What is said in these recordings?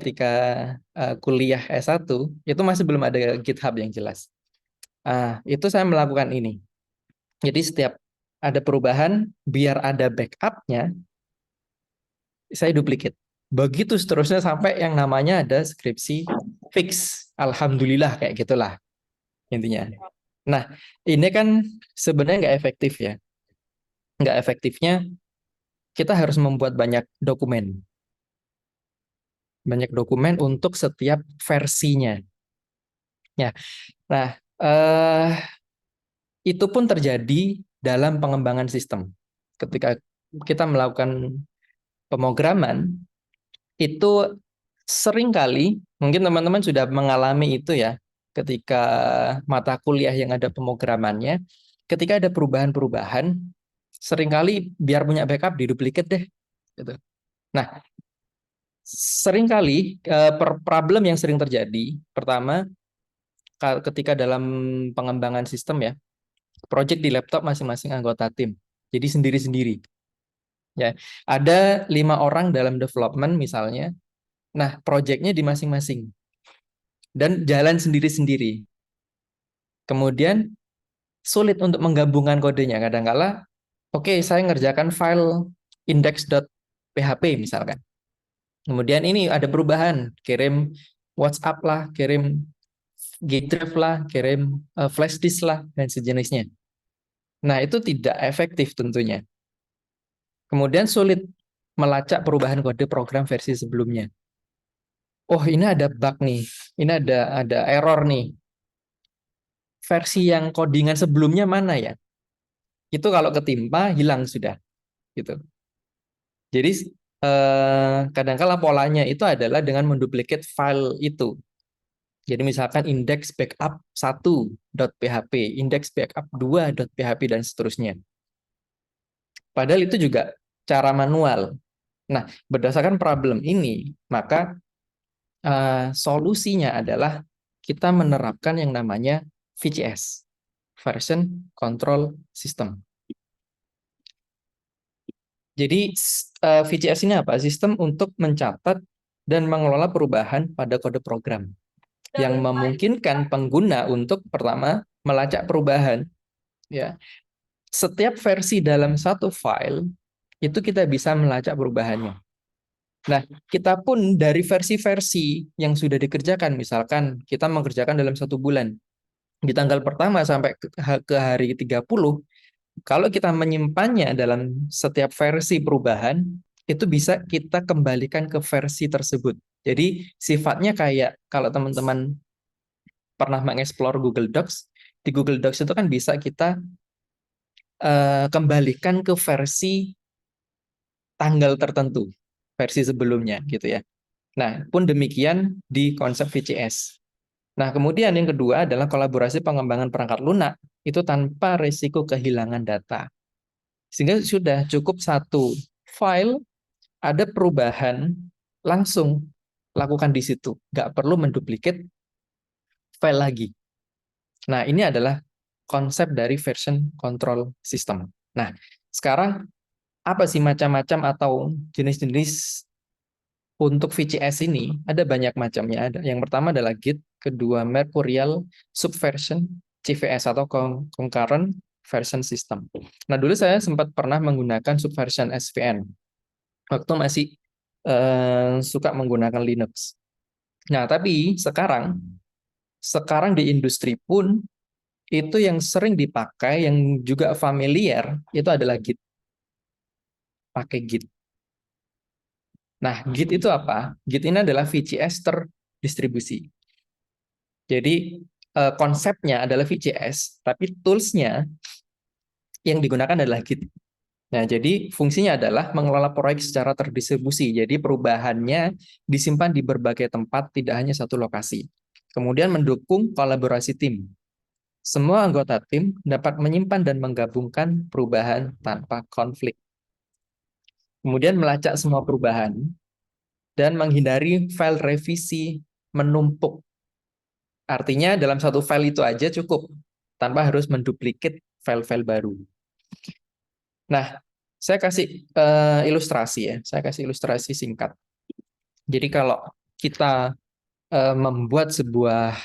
ketika kuliah S1 itu masih belum ada GitHub yang jelas. Itu saya melakukan ini. Jadi setiap ada perubahan, biar ada backup-nya, saya duplicate. Begitu seterusnya sampai yang namanya ada skripsi fix. Alhamdulillah kayak gitulah intinya. Nah, ini kan sebenarnya nggak efektif ya. Nggak efektifnya kita harus membuat banyak dokumen. Banyak dokumen untuk setiap versinya. Ya. Nah, itu pun terjadi dalam pengembangan sistem. Ketika kita melakukan pemrograman, itu seringkali, mungkin teman-teman sudah mengalami itu ya, ketika mata kuliah yang ada pemrogramannya, ketika ada perubahan-perubahan, seringkali biar punya backup diduplikat deh. Gitu. Nah, seringkali problem yang sering terjadi, pertama, ketika dalam pengembangan sistem ya, project di laptop masing-masing anggota tim. Jadi sendiri-sendiri. Ya, ada 5 orang dalam development misalnya. Nah, projectnya di masing-masing dan jalan sendiri-sendiri. Kemudian sulit untuk menggabungkan kodenya. Kadang-kala, oke, saya ngerjakan file index.php misalkan. Kemudian ini ada perubahan, kirim WhatsApp lah, kirim Gdrive lah, kirim flash disk lah, dan sejenisnya. Nah, itu tidak efektif tentunya. Kemudian sulit melacak perubahan kode program versi sebelumnya. Oh, ini ada bug nih. Ini ada error nih. Versi yang codingan sebelumnya mana ya? Itu kalau ketimpa hilang sudah gitu. Jadi kadang-kala polanya itu adalah dengan menduplikat file itu. Jadi misalkan index backup 1.php, index backup 2.php dan seterusnya. Padahal itu juga cara manual. Nah, berdasarkan problem ini, maka solusinya adalah kita menerapkan yang namanya VCS, Version Control System. Jadi VCS ini apa? Sistem untuk mencatat dan mengelola perubahan pada kode program yang memungkinkan pengguna untuk pertama melacak perubahan. Ya, setiap versi dalam satu file itu kita bisa melacak perubahannya. Nah, kita pun dari versi-versi yang sudah dikerjakan, misalkan kita mengerjakan dalam 1 bulan, di tanggal pertama sampai ke hari 30, kalau kita menyimpannya dalam setiap versi perubahan, itu bisa kita kembalikan ke versi tersebut. Jadi sifatnya kayak kalau teman-teman pernah mengeksplor Google Docs, di Google Docs itu kan bisa kita kembalikan ke versi tanggal tertentu, versi sebelumnya gitu ya. Nah, pun demikian di konsep VCS. Nah, kemudian yang kedua adalah kolaborasi pengembangan perangkat lunak itu tanpa risiko kehilangan data. Sehingga sudah cukup satu file, ada perubahan, langsung lakukan di situ. Nggak perlu menduplikat file lagi. Nah, ini adalah konsep dari version control system. Nah, sekarang apa sih macam-macam atau jenis-jenis untuk VCS ini? Ada banyak macamnya. Ada. Yang pertama adalah Git, kedua Mercurial Subversion, CVS atau Concurrent Version System. Nah, dulu saya sempat pernah menggunakan Subversion SVN waktu masih suka menggunakan Linux. Nah, tapi sekarang di industri pun itu yang sering dipakai, yang juga familiar, itu adalah Git. Pakai Git. Nah, Git itu apa? Git ini adalah VCS terdistribusi. Jadi, konsepnya adalah VCS, tapi tools-nya yang digunakan adalah Git. Nah, jadi fungsinya adalah mengelola proyek secara terdistribusi. Jadi perubahannya disimpan di berbagai tempat, tidak hanya satu lokasi. Kemudian mendukung kolaborasi tim. Semua anggota tim dapat menyimpan dan menggabungkan perubahan tanpa konflik. Kemudian melacak semua perubahan dan menghindari file revisi menumpuk. Artinya dalam satu file itu aja cukup, tanpa harus menduplikat file-file baru. Nah, saya kasih ilustrasi ya. Saya kasih ilustrasi singkat. Jadi kalau kita membuat sebuah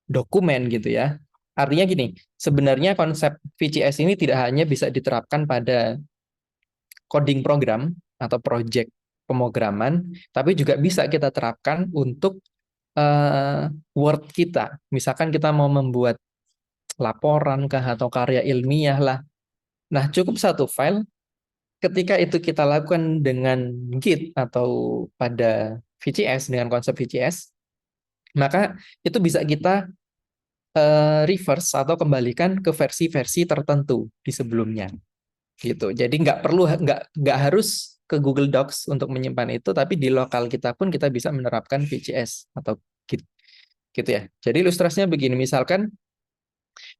dokumen gitu ya. Artinya gini, sebenarnya konsep VCS ini tidak hanya bisa diterapkan pada coding program atau project pemrograman, tapi juga bisa kita terapkan untuk Word kita. Misalkan kita mau membuat laporan kah atau karya ilmiah lah. Nah, cukup satu file. Ketika itu kita lakukan dengan Git atau pada VCS dengan konsep VCS, maka itu bisa kita reverse atau kembalikan ke versi-versi tertentu di sebelumnya gitu. Jadi nggak harus ke Google Docs untuk menyimpan itu, tapi di lokal kita pun kita bisa menerapkan VCS atau Git gitu ya. Jadi ilustrasinya begini, misalkan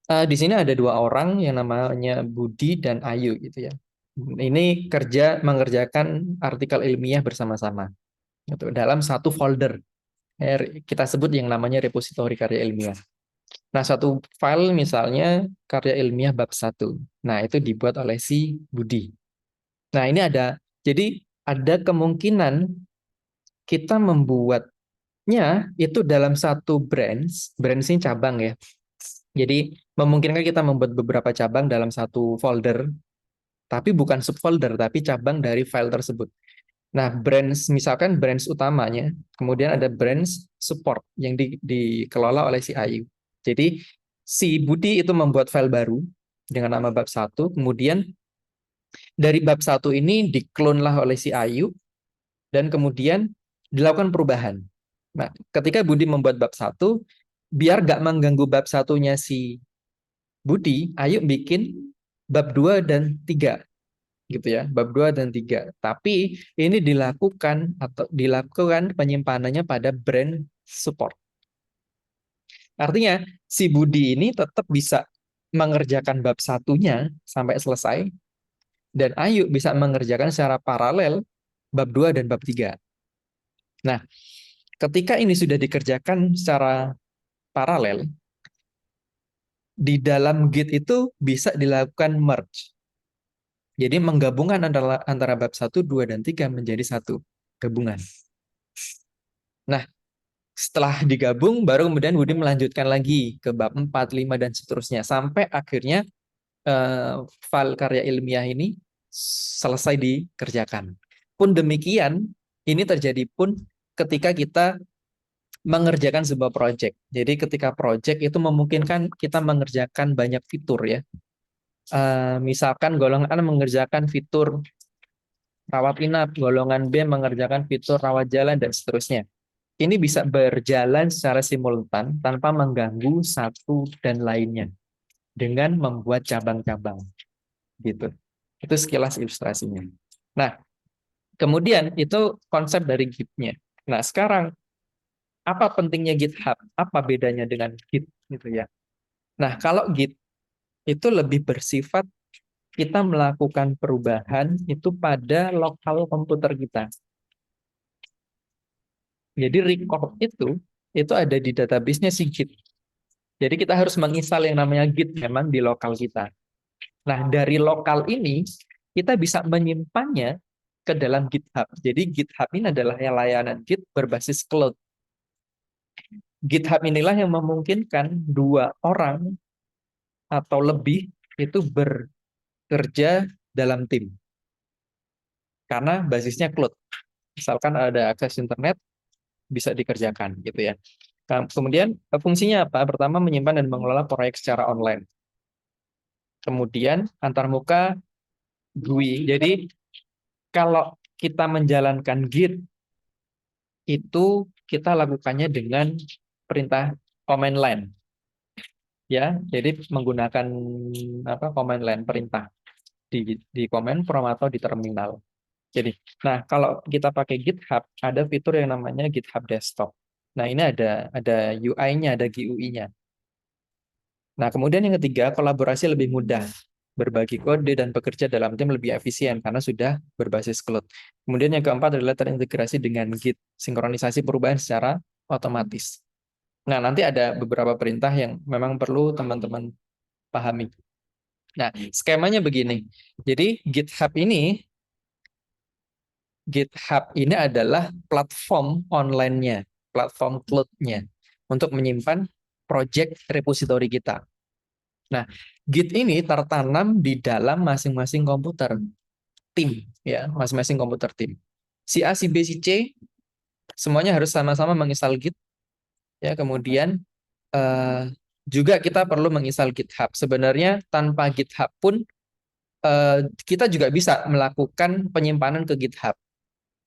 di sini ada dua orang yang namanya Budi dan Ayu gitu ya. Ini mengerjakan artikel ilmiah bersama-sama gitu, dalam satu folder. Kita sebut yang namanya repositori karya ilmiah. Nah, satu file misalnya karya ilmiah bab satu. Nah, itu dibuat oleh si Budi. Nah, jadi ada kemungkinan kita membuatnya itu dalam satu branch ini cabang ya. Jadi memungkinkan kita membuat beberapa cabang dalam satu folder, tapi bukan subfolder, tapi cabang dari file tersebut. Nah, misalkan branch utamanya, kemudian ada branch support yang dikelola oleh si Ayu. Jadi si Budi itu membuat file baru dengan nama bab satu, kemudian dari bab satu ini diklonlah oleh si Ayu, dan kemudian dilakukan perubahan. Nah, ketika Budi membuat bab satu, biar gak mengganggu bab satunya si Budi, Ayu bikin bab 2 dan 3 gitu ya, bab 2 dan 3. Tapi ini dilakukan penyimpanannya pada brand support. Artinya si Budi ini tetap bisa mengerjakan bab satunya sampai selesai, dan Ayu bisa mengerjakan secara paralel bab 2 dan bab 3. Nah, ketika ini sudah dikerjakan secara paralel, di dalam Git itu bisa dilakukan merge. Jadi menggabungkan antara bab 1, 2, dan 3 menjadi satu gabungan. Nah, setelah digabung, baru kemudian Budi melanjutkan lagi ke bab 4, 5, dan seterusnya. Sampai akhirnya file karya ilmiah ini selesai dikerjakan. Pun demikian, ini terjadi pun ketika kita mengerjakan sebuah project. Jadi ketika project itu memungkinkan kita mengerjakan banyak fitur ya. Misalkan golongan A mengerjakan fitur rawat inap, golongan B mengerjakan fitur rawat jalan, dan seterusnya. Ini bisa berjalan secara simultan tanpa mengganggu satu dan lainnya dengan membuat cabang-cabang gitu. Itu sekilas ilustrasinya. Nah, kemudian itu konsep dari Git-nya. Nah, sekarang apa pentingnya GitHub? Apa bedanya dengan Git gitu ya? Nah, kalau Git itu lebih bersifat kita melakukan perubahan itu pada lokal komputer kita. Jadi record itu ada di database-nya si Git. Jadi kita harus menginstal yang namanya Git memang di lokal kita. Nah, dari lokal ini kita bisa menyimpannya ke dalam GitHub. Jadi GitHub ini adalah layanan Git berbasis cloud. GitHub inilah yang memungkinkan dua orang atau lebih itu bekerja dalam tim. Karena basisnya cloud. Misalkan ada akses internet, bisa dikerjakan gitu ya. Nah, kemudian fungsinya apa? Pertama, menyimpan dan mengelola proyek secara online. Kemudian antarmuka GUI. Jadi kalau kita menjalankan Git itu kita lakukannya dengan perintah command line. Ya, jadi menggunakan command line perintah di command prompt atau di terminal. Jadi, nah kalau kita pakai GitHub ada fitur yang namanya GitHub Desktop. Nah, ini ada UI-nya, ada GUI-nya. Nah, kemudian yang ketiga, kolaborasi lebih mudah. Berbagi kode dan bekerja dalam tim lebih efisien karena sudah berbasis cloud. Kemudian yang keempat adalah terintegrasi dengan Git, sinkronisasi perubahan secara otomatis. Nah, nanti ada beberapa perintah yang memang perlu teman-teman pahami. Nah, skemanya begini. Jadi GitHub ini GitHub ini adalah platform online-nya, platform cloud-nya untuk menyimpan project repository kita. Nah, Git ini tertanam di dalam masing-masing komputer tim, ya, masing-masing komputer tim. Si A, si B, si C semuanya harus sama-sama menginstal Git, ya. Kemudian eh, juga kita perlu menginstal GitHub. Sebenarnya tanpa GitHub pun kita juga bisa melakukan penyimpanan ke GitHub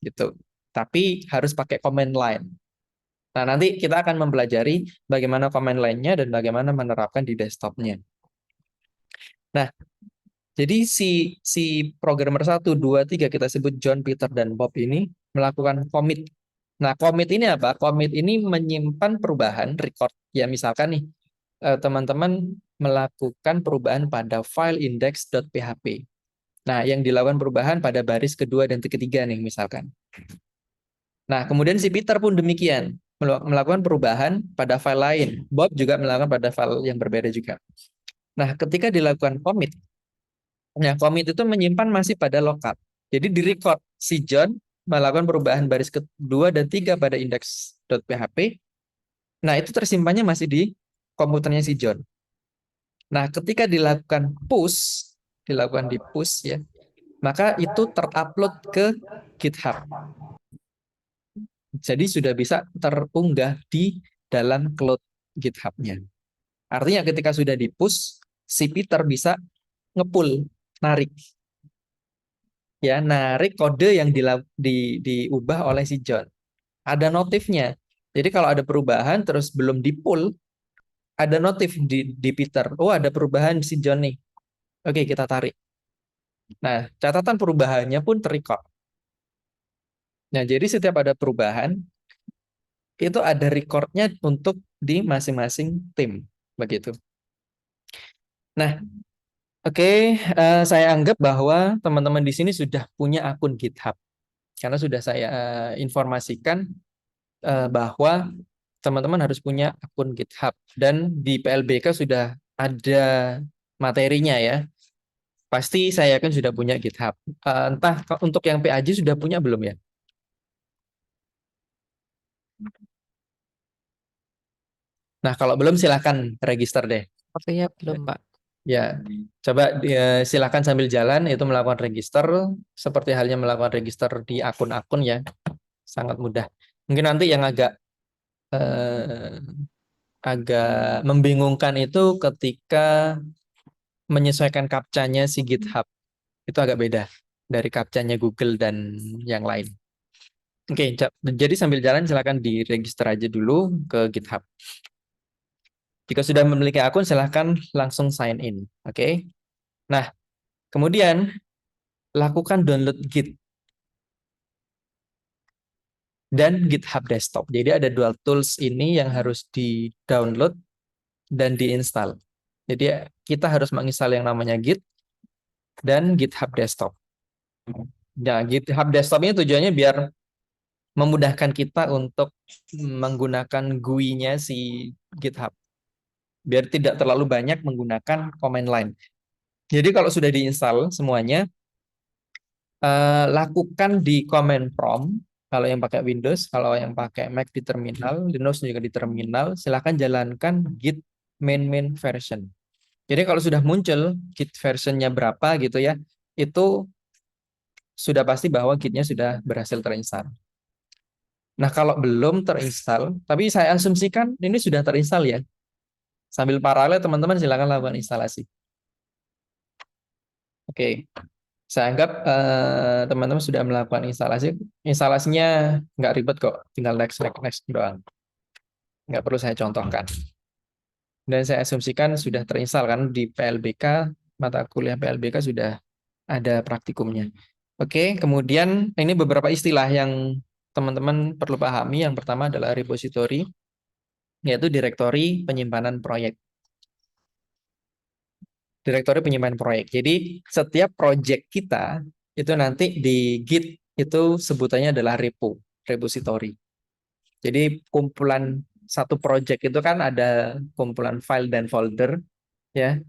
gitu. Tapi harus pakai command line. Nah, nanti kita akan mempelajari bagaimana command line-nya dan bagaimana menerapkan di desktop-nya. Nah, jadi si programmer 1, 2, 3 kita sebut John, Peter, dan Bob ini melakukan commit. Nah, commit ini apa? Commit ini menyimpan perubahan record. Ya, misalkan nih, teman-teman melakukan perubahan pada file index.php. Nah, yang dilakukan perubahan pada baris kedua dan ketiga nih, misalkan. Nah, kemudian si Peter pun demikian, melakukan perubahan pada file lain. Bob juga melakukan pada file yang berbeda juga. Nah, ketika dilakukan commit, nah, commit itu menyimpan masih pada lookup. Jadi di record si John melakukan perubahan baris kedua dan tiga pada index.php. Nah, itu tersimpannya masih di komputernya si John. Nah, ketika dilakukan di push ya, maka itu terupload ke GitHub. Jadi sudah bisa terunggah di dalam cloud GitHub-nya. Artinya ketika sudah di-push, si Peter bisa ngepull, narik. Ya, narik kode yang diubah oleh si John. Ada notifnya. Jadi kalau ada perubahan terus belum di-pull, ada notif di Peter. Oh, ada perubahan si John nih. Oke, kita tarik. Nah, catatan perubahannya pun terrecord. Nah, jadi setiap ada perubahan, itu ada recordnya untuk di masing-masing tim. Begitu. Nah, oke, saya anggap bahwa teman-teman di sini sudah punya akun GitHub. Karena sudah saya informasikan bahwa teman-teman harus punya akun GitHub. Dan di PLBK sudah ada materinya ya. Pasti saya yakin sudah punya GitHub. Entah untuk yang PAJ sudah punya belum ya? Nah, kalau belum silahkan register deh. Sepertinya belum, Pak. Ya, coba silakan sambil jalan itu melakukan register seperti halnya melakukan register di akun-akun ya, sangat mudah. Mungkin nanti yang eh, agak membingungkan itu ketika menyesuaikan captcha-nya si GitHub. Itu agak beda dari captcha-nya Google dan yang lain. Oke, jadi sambil jalan silakan diregister aja dulu ke GitHub. Jika sudah memiliki akun silahkan langsung sign in. Oke. Nah, kemudian lakukan download Git dan GitHub Desktop. Jadi ada dua tools ini yang harus di-download dan diinstal. Jadi kita harus menginstal yang namanya Git dan GitHub Desktop. Nah, GitHub Desktop ini tujuannya biar memudahkan kita untuk menggunakan GUI-nya si GitHub. Biar tidak terlalu banyak menggunakan command line. Jadi kalau sudah diinstal semuanya, lakukan di command prompt. Kalau yang pakai Windows, kalau yang pakai Mac di terminal, Linux juga di terminal, silahkan jalankan git main version. Jadi kalau sudah muncul git versionnya berapa gitu ya, itu sudah pasti bahwa gitnya sudah berhasil terinstall. Nah, kalau belum terinstall, tapi saya asumsikan ini sudah terinstall ya. Sambil paralel teman-teman silakan lakukan instalasi. Oke. Saya anggap teman-teman sudah melakukan instalasi. Instalasinya nggak ribet kok, tinggal next, next, next doang. Nggak perlu saya contohkan. Dan saya asumsikan sudah terinstall kan di PLBK, mata kuliah PLBK sudah ada praktikumnya. Oke, kemudian ini beberapa istilah yang teman-teman perlu pahami. Yang pertama adalah repository, yaitu direktori penyimpanan proyek. Direktori penyimpanan proyek. Jadi setiap proyek kita itu nanti di Git itu sebutannya adalah repository. Jadi kumpulan satu proyek itu kan ada kumpulan file dan folder ya.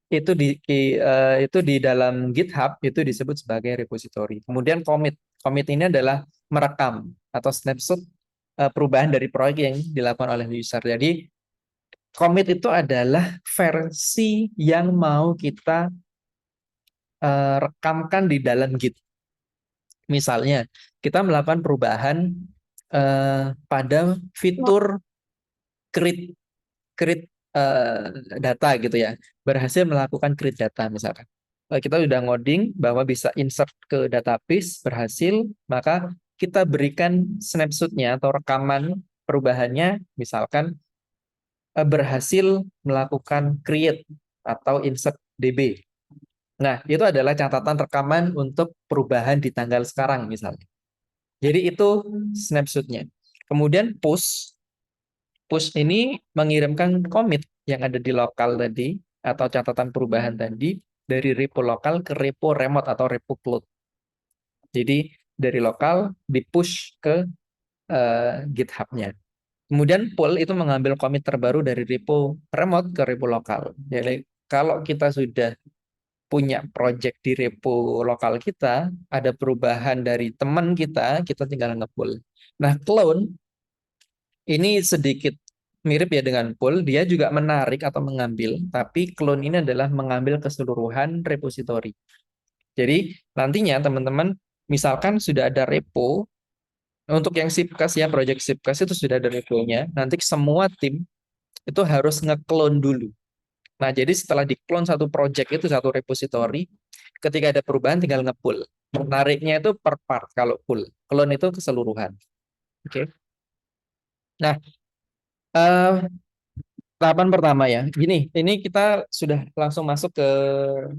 Itu di dalam GitHub itu disebut sebagai repository. Kemudian commit. Commit ini adalah merekam atau snapshot perubahan dari proyek yang dilakukan oleh user. Jadi commit itu adalah versi yang mau kita rekamkan di dalam Git. Misalnya, kita melakukan perubahan pada fitur create create data gitu ya. Berhasil melakukan create data misalkan. Kita udah ngoding bahwa bisa insert ke database, berhasil, maka kita berikan snapshotnya atau rekaman perubahannya, misalkan berhasil melakukan create atau insert DB. Nah, itu adalah catatan rekaman untuk perubahan di tanggal sekarang misalnya. Jadi itu snapshotnya. Kemudian push. Push ini mengirimkan commit yang ada di lokal tadi atau catatan perubahan tadi dari repo lokal ke repo remote atau repo cloud. Jadi dari lokal di-push ke GitHub-nya. Kemudian pull itu mengambil commit terbaru dari repo remote ke repo lokal. Jadi kalau kita sudah punya project di repo lokal kita, ada perubahan dari teman kita, kita tinggal nge-pull. Nah, clone ini sedikit mirip ya dengan pull, dia juga menarik atau mengambil, tapi clone ini adalah mengambil keseluruhan repository. Jadi nantinya teman-teman, misalkan sudah ada repo, untuk yang Shipcast ya, project Shipcast itu sudah ada reponya, nanti semua tim itu harus nge-clone dulu. Nah, jadi setelah di-clone satu project itu, satu repository, ketika ada perubahan tinggal nge-pull. Nariknya itu per part kalau pull. Clone itu keseluruhan. Oke. Nah, tahapan pertama ya. Gini, ini kita sudah langsung masuk ke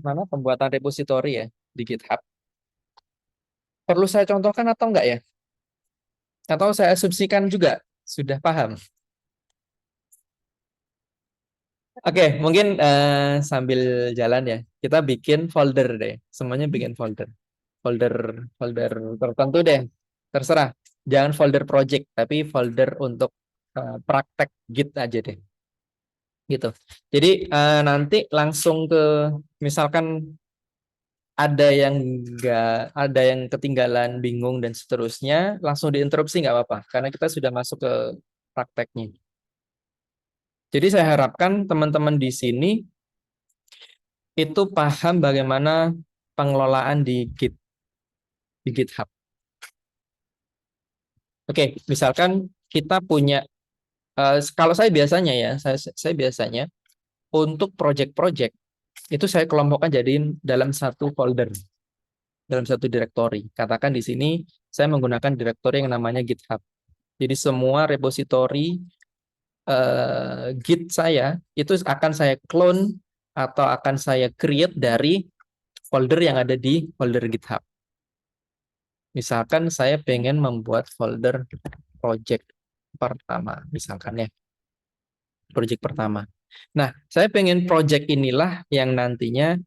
mana pembuatan repository ya di GitHub. Perlu saya contohkan atau enggak ya? Atau saya asumsikan juga sudah paham? Oke, mungkin sambil jalan ya, kita bikin folder deh. Semuanya bikin folder. Folder folder tertentu deh. Terserah. Jangan folder project, tapi folder untuk praktek Git aja deh. Gitu. Jadi nanti langsung ke misalkan ada yang ada yang ketinggalan, bingung dan seterusnya, langsung diinterupsi nggak apa-apa, karena kita sudah masuk ke prakteknya. Jadi saya harapkan teman-teman di sini itu paham bagaimana pengelolaan di di GitHub. Oke, misalkan kita punya, kalau saya biasanya ya, saya biasanya untuk project-project itu saya kelompokkan jadiin dalam satu folder, dalam satu directory. Katakan di sini saya menggunakan directory yang namanya GitHub. Jadi semua repository Git saya itu akan saya clone atau akan saya create dari folder yang ada di folder GitHub. Misalkan saya pengen membuat folder project pertama, misalkan ya, project pertama. Nah, saya pengen project inilah yang nantinya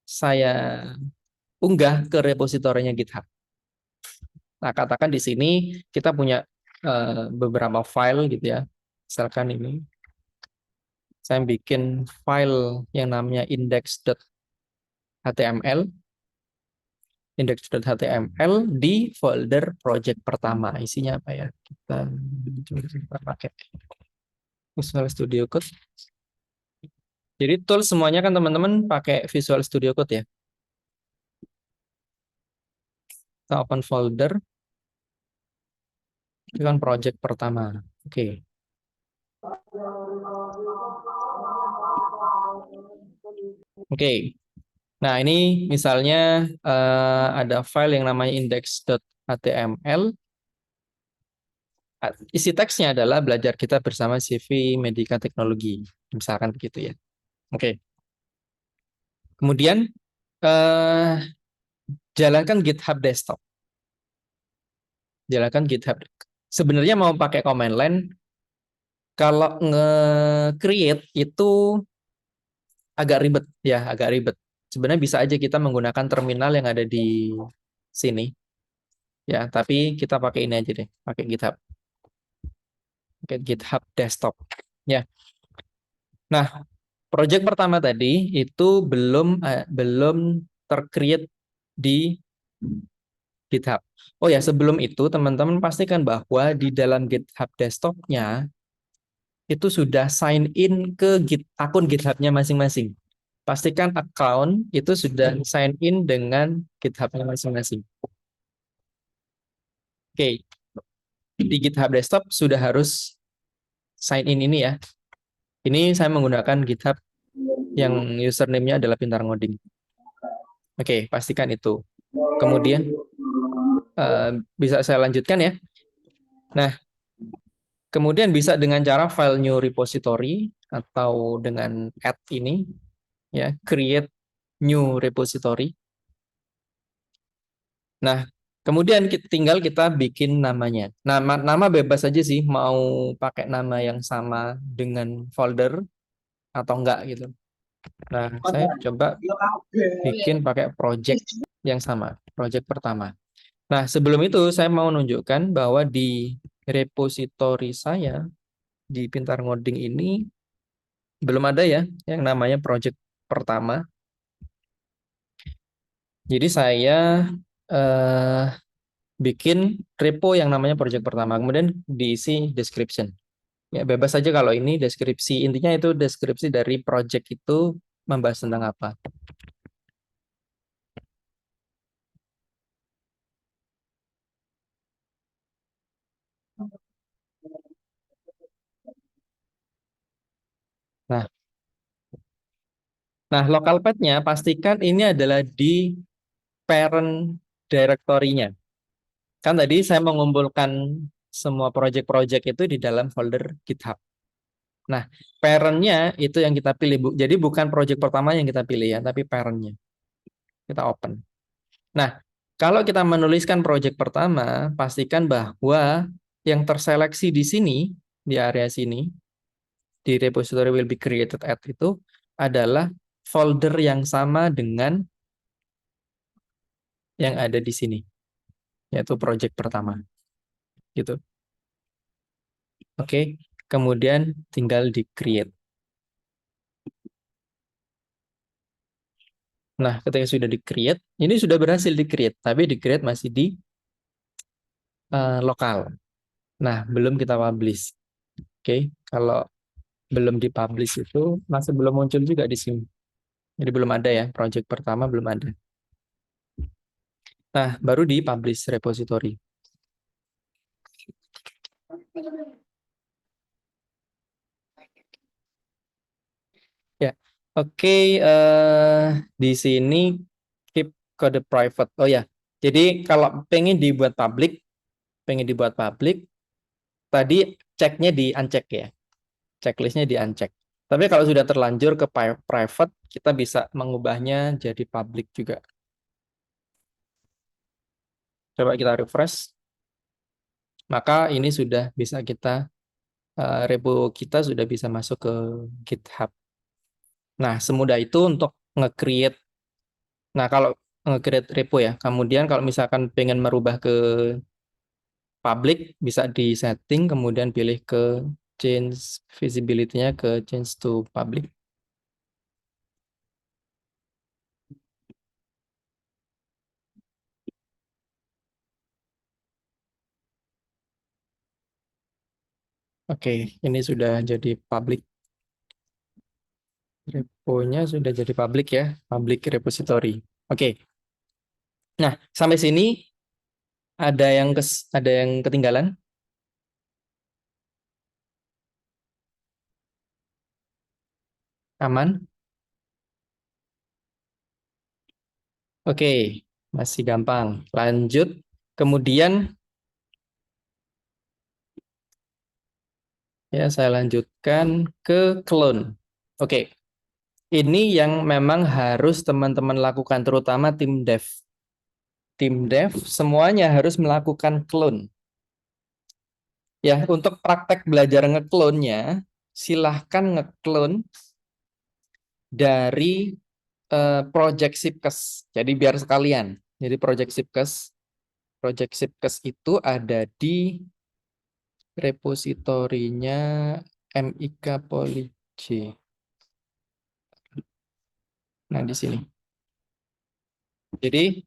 saya unggah ke repositorinya GitHub. Nah, katakan di sini kita punya beberapa file gitu ya. Misalkan ini, saya bikin file yang namanya index.html, index.html di folder project pertama. Isinya apa ya? Kita pakai Visual Studio Code. Jadi tool semuanya kan teman-teman pakai Visual Studio Code ya. Kita open folder, itu kan project pertama. Oke. Oke. Nah, ini misalnya ada file yang namanya index.html. Isi teksnya adalah belajar kita bersama CV Medika Teknologi. Misalkan begitu ya. Oke. Kemudian eh, jalankan GitHub Desktop. Jalankan GitHub. Sebenarnya mau pakai command line, kalau nge-create itu agak ribet ya, agak ribet. Sebenarnya bisa aja kita menggunakan terminal yang ada di sini. Ya, tapi kita pakai ini aja deh, pakai GitHub. Pakai GitHub Desktop. Ya. Nah, project pertama tadi itu belum tercreate di GitHub. Oh ya, sebelum itu teman-teman pastikan bahwa di dalam GitHub desktopnya itu sudah sign in ke akun GitHub-nya masing-masing. Pastikan account itu sudah sign in dengan GitHub-nya masing-masing. Oke, di GitHub desktop sudah harus sign in ini ya. Ini saya menggunakan GitHub yang username-nya adalah Pintar Ngoding. Oke, pastikan itu. Kemudian bisa saya lanjutkan ya. Nah, kemudian bisa dengan cara file new repository atau dengan add ini ya, create new repository. Nah, kemudian tinggal kita bikin namanya. Nama bebas aja sih, mau pakai nama yang sama dengan folder atau enggak gitu. Nah, saya coba bikin pakai project yang sama, project pertama. Nah, sebelum itu saya mau menunjukkan bahwa di repository saya di Pintar Ngoding ini belum ada ya yang namanya project pertama. Jadi saya eh, bikin repo yang namanya project pertama, kemudian diisi description. Ya, bebas saja kalau ini deskripsi. Intinya itu deskripsi dari project itu membahas tentang apa. Nah, local path-nya pastikan ini adalah di parent directory-nya. Kan tadi saya mengumpulkan semua project-project itu di dalam folder GitHub. Nah, parent-nya itu yang kita pilih, Bu. Jadi bukan project pertama yang kita pilih ya, tapi parent-nya. Kita open. Nah, kalau kita menuliskan project pertama, pastikan bahwa yang terseleksi di sini, di area sini, di repository will be created at itu adalah folder yang sama dengan yang ada di sini, yaitu project pertama. Gitu. Oke, kemudian tinggal di create. Nah, ketika sudah di create, ini sudah berhasil di create, tapi di create masih di lokal. Nah, belum kita publish. Oke, kalau belum dipublish itu masih belum muncul juga di sini. Jadi belum ada ya, project pertama belum ada. Nah, baru di publish repository. Ya, oke. Di sini keep kode private. Oh ya, jadi kalau pengen dibuat public, tadi ceknya di uncheck ya, checklistnya di uncheck. Tapi kalau sudah terlanjur ke private, kita bisa mengubahnya jadi public juga. Coba kita refresh, maka ini sudah bisa kita repo kita sudah bisa masuk ke GitHub. Nah, semudah itu untuk nge-create. Nah, kalau nge-create repo ya. Kemudian kalau misalkan pengen merubah ke public, bisa di setting, kemudian pilih ke change visibility-nya ke change to public. Oke, ini sudah jadi public. Reponya sudah jadi public ya, public repository. Oke. Nah, sampai sini ada yang ketinggalan? Aman? Oke, masih gampang. Lanjut. Kemudian ya saya lanjutkan ke clone. Oke, ini yang memang harus teman-teman lakukan, terutama tim dev. Tim dev semuanya harus melakukan clone. Ya, untuk praktek belajar nge-clone-nya, silahkan nge-clone dari project Sipkes. Jadi biar sekalian. Jadi project Sipkes itu ada di repositorinya MIK Polyg. Nah, di sini. Jadi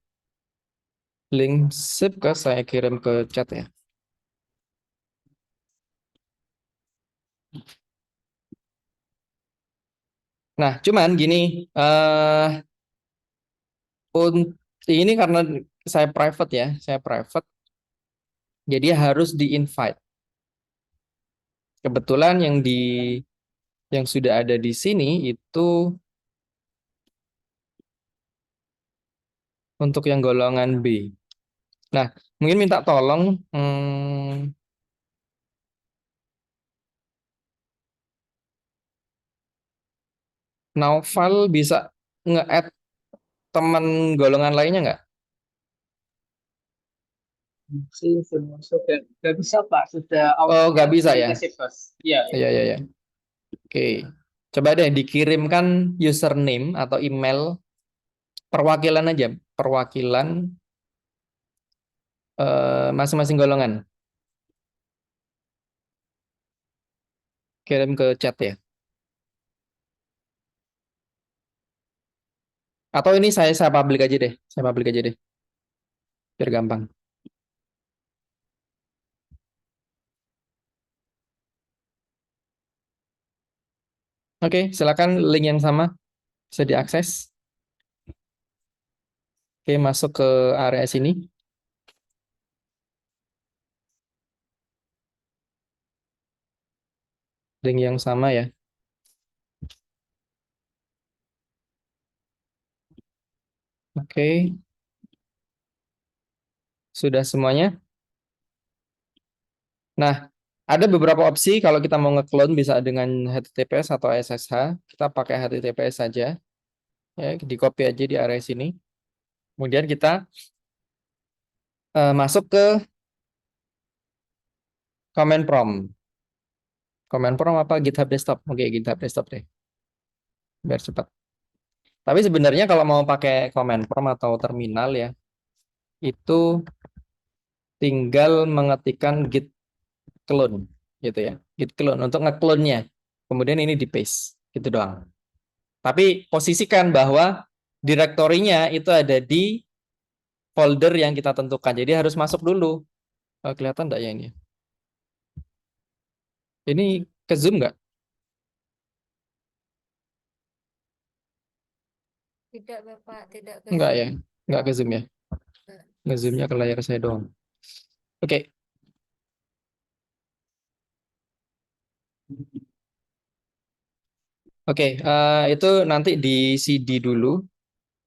Link zip ke saya kirim ke chat ya. Nah, cuman gini, ini karena saya private, jadi harus di-invite. Kebetulan yang sudah ada di sini itu untuk yang golongan B. Nah, mungkin minta tolong Naufal bisa nge-add teman golongan lainnya nggak? Sudah masuk. Gak bisa Pak, sudah Oh, auto nggak bisa ya? dari Sipers. Iya, iya. Iya, iya, iya. Oke. Coba deh dikirimkan username atau email perwakilan aja, perwakilan masing-masing golongan. Kirim ke chat ya. Atau ini saya public aja deh. Saya public aja deh, biar gampang. Oke, silakan link yang sama bisa diakses. Oke, masuk ke area sini. Link yang sama ya. Oke, sudah semuanya. Nah, ada beberapa opsi kalau kita mau nge-clone bisa dengan HTTPS atau SSH. Kita pakai HTTPS saja. Ya, di copy aja di area sini. Kemudian kita masuk ke command prompt. Command prompt apa? GitHub Desktop. Oke, GitHub Desktop deh, biar cepat. Tapi sebenarnya kalau mau pakai command prompt atau terminal ya, itu tinggal mengetikkan git clone gitu ya. Git clone untuk nge-clone-nya. Kemudian ini di paste gitu doang. Tapi posisikan bahwa direktorinya itu ada di folder yang kita tentukan. Jadi harus masuk dulu. Kelihatan enggak ya ini? Ini ke zoom nggak? Tidak, Bapak, tidak ke Enggak ya? Zoom. Enggak ke zoom ya? Nge-zoomnya ke layar saya doang. Oke. Oke, itu nanti di CD dulu.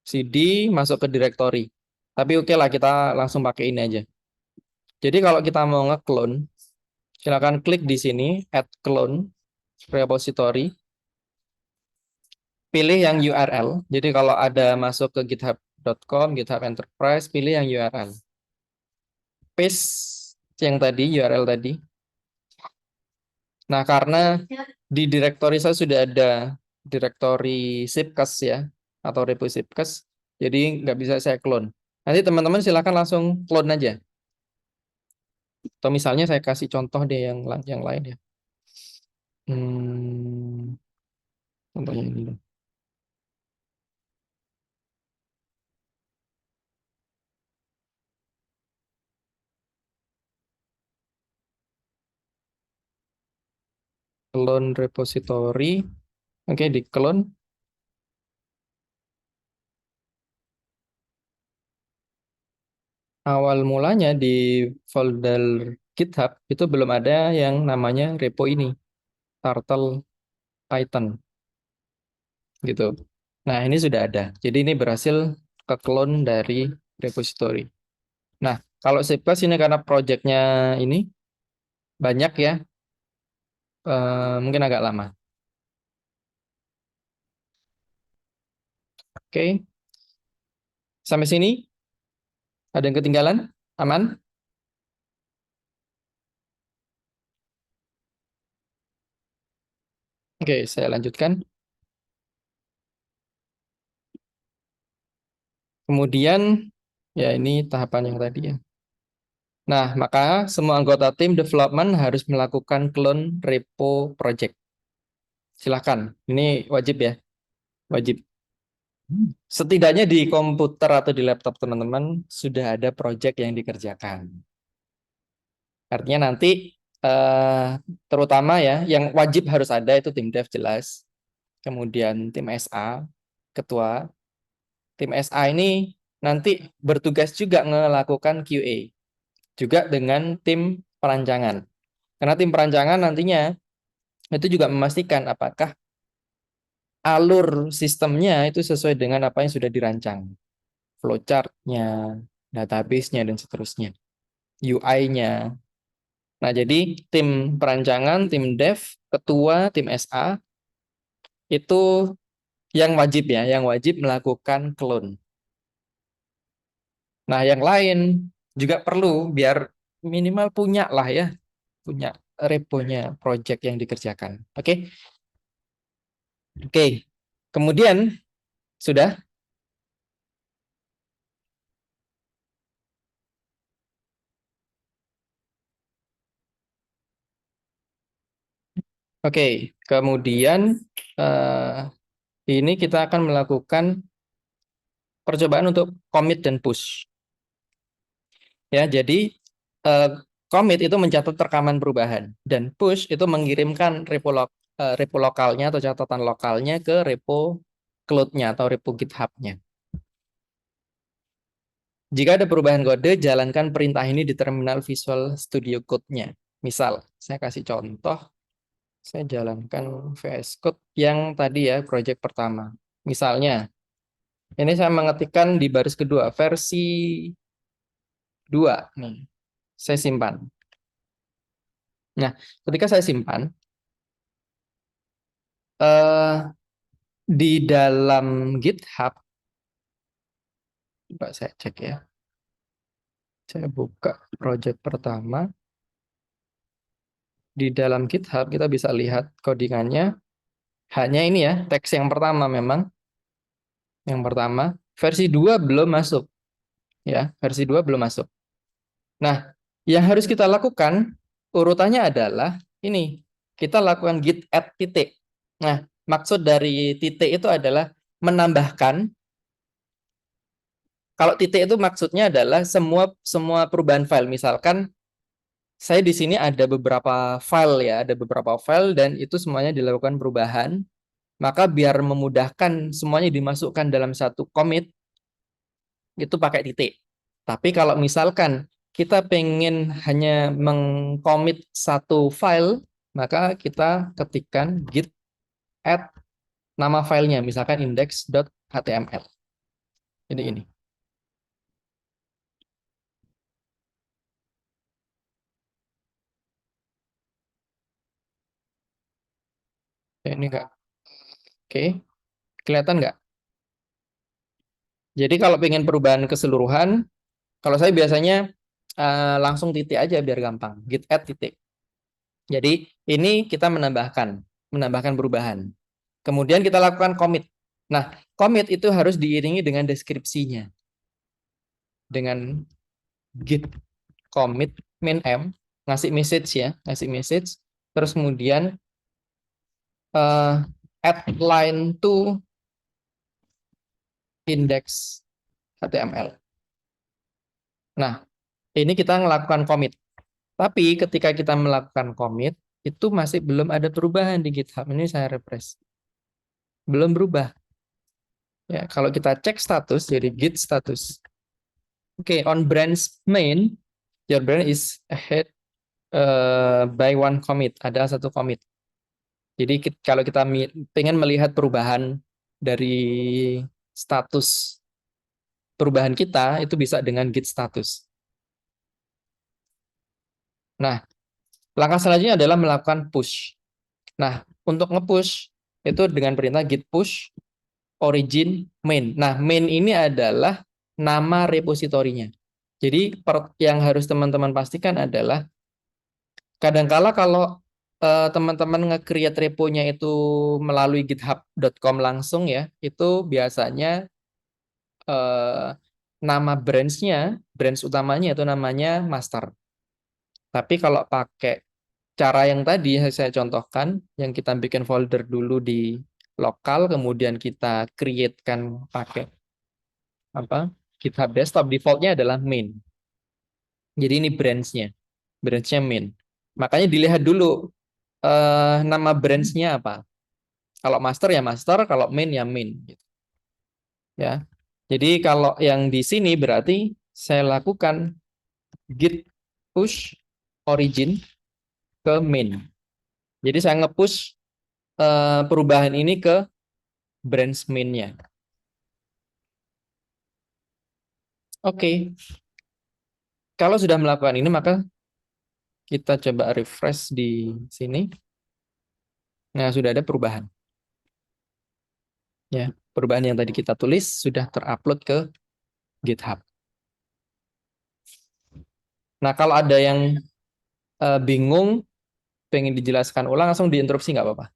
CD masuk ke directory. Tapi oke lah, kita langsung pakai ini aja. Jadi kalau kita mau nge-clone, silakan klik di sini, add clone repository. Pilih yang URL. Jadi kalau ada masuk ke github.com, GitHub Enterprise, pilih yang URL. Paste yang tadi, URL tadi. Nah, karena di direktori saya sudah ada direktori Zipcas ya, atau repo Zipcas, jadi nggak bisa saya clone. Nanti teman-teman silakan langsung clone aja. Atau misalnya saya kasih contoh deh yang lain ya. Hmm, contohnya ini deh. Clone repository. Oke, di clone. Awal mulanya di folder GitHub itu belum ada yang namanya repo ini, Turtle Python gitu. Nah, ini sudah ada. Jadi ini berhasil ke clone dari repository. Nah, kalau C++ ini karena projectnya ini banyak ya, mungkin agak lama. Oke, sampai sini ada yang ketinggalan? Aman? Oke, saya lanjutkan. Kemudian, ya ini tahapan yang tadi ya. Nah, maka semua anggota tim development harus melakukan clone repo project. Silahkan, ini wajib ya, wajib. Setidaknya di komputer atau di laptop teman-teman sudah ada project yang dikerjakan. Artinya nanti terutama ya yang wajib harus ada itu tim dev jelas. Kemudian tim SA, ketua. Tim SA ini nanti bertugas juga melakukan QA juga dengan tim perancangan. Karena tim perancangan nantinya itu juga memastikan apakah alur sistemnya itu sesuai dengan apa yang sudah dirancang. Flowchart-nya, database-nya, dan seterusnya. UI-nya. Nah, jadi tim perancangan, tim dev, ketua, tim SA, itu yang wajib ya, yang wajib melakukan clone. Nah, yang lain juga perlu biar minimal punya lah ya, punya reponya project yang dikerjakan. Oke? Oke. Kemudian sudah. Oke, kemudian eh, ini kita akan melakukan percobaan untuk commit dan push. Ya, jadi eh, commit itu mencatat rekaman perubahan dan push itu mengirimkan repo lokalnya atau catatan lokalnya ke repo cloud-nya atau repo GitHub-nya. Jika ada perubahan kode, jalankan perintah ini di terminal Visual Studio Code-nya. Misal, saya kasih contoh, saya jalankan VS Code yang tadi ya, project pertama. Misalnya, ini saya mengetikkan di baris kedua, versi 2. Nih, saya simpan. Nah, ketika saya simpan, eh, di dalam GitHub, coba saya cek ya. Saya buka project pertama. Di dalam GitHub kita bisa lihat codingannya. Hanya ini ya, teks yang pertama memang. Yang pertama, versi 2 belum masuk. Ya, versi 2 belum masuk. Nah, yang harus kita lakukan urutannya adalah ini. Kita lakukan git add titik. Nah, maksud dari titik itu adalah menambahkan. Kalau titik itu maksudnya adalah semua perubahan file. Misalkan saya di sini ada beberapa file ya, ada beberapa file dan itu semuanya dilakukan perubahan. Maka biar memudahkan semuanya dimasukkan dalam satu commit, itu pakai titik. Tapi kalau misalkan kita pengen hanya mengcommit satu file, maka kita ketikkan git add nama filenya, misalkan index.html. Ini. Ya, ini enggak. Oke, kelihatan nggak? Jadi kalau pengen perubahan keseluruhan, kalau saya biasanya langsung titik aja biar gampang. Git add titik. Jadi ini kita menambahkan perubahan. Kemudian kita lakukan commit. Nah, commit itu harus diiringi dengan deskripsinya. Dengan git commit min m, ngasih message ya, ngasih message. Terus kemudian add line to index HTML. Nah, ini kita melakukan commit. Tapi ketika kita melakukan commit, itu masih belum ada perubahan di GitHub. Ini saya refresh. Belum berubah. Ya, kalau kita cek status, jadi git status. Oke, on branch main, your branch is ahead by one commit. Ada satu commit. Jadi kalau kita pengen melihat perubahan dari status perubahan kita, itu bisa dengan git status. Nah, langkah selanjutnya adalah melakukan push. Nah, untuk nge-push itu dengan perintah git push origin main. Nah, main ini adalah nama repositorinya. Jadi yang harus teman-teman pastikan adalah kadangkala kalau teman-teman nge-create reponya itu melalui github.com langsung ya, itu biasanya nama branch utamanya itu namanya master. Tapi kalau pakai cara yang tadi saya contohkan, yang kita bikin folder dulu di lokal, kemudian kita create-kan pakai apa? GitHub Desktop, default-nya adalah main. Jadi ini branch-nya main. Makanya dilihat dulu nama branch-nya apa. Kalau master ya master, kalau main ya main. Gitu. Ya. Jadi kalau yang di sini berarti saya lakukan git push origin ke main. Jadi saya nge-push perubahan ini ke branch main-nya. Oke. Kalau sudah melakukan ini, maka kita coba refresh di sini. Nah, sudah ada perubahan. Ya, perubahan yang tadi kita tulis sudah terupload ke GitHub. Nah, kalau ada yang bingung, pengen dijelaskan ulang, langsung diinterupsi nggak apa-apa.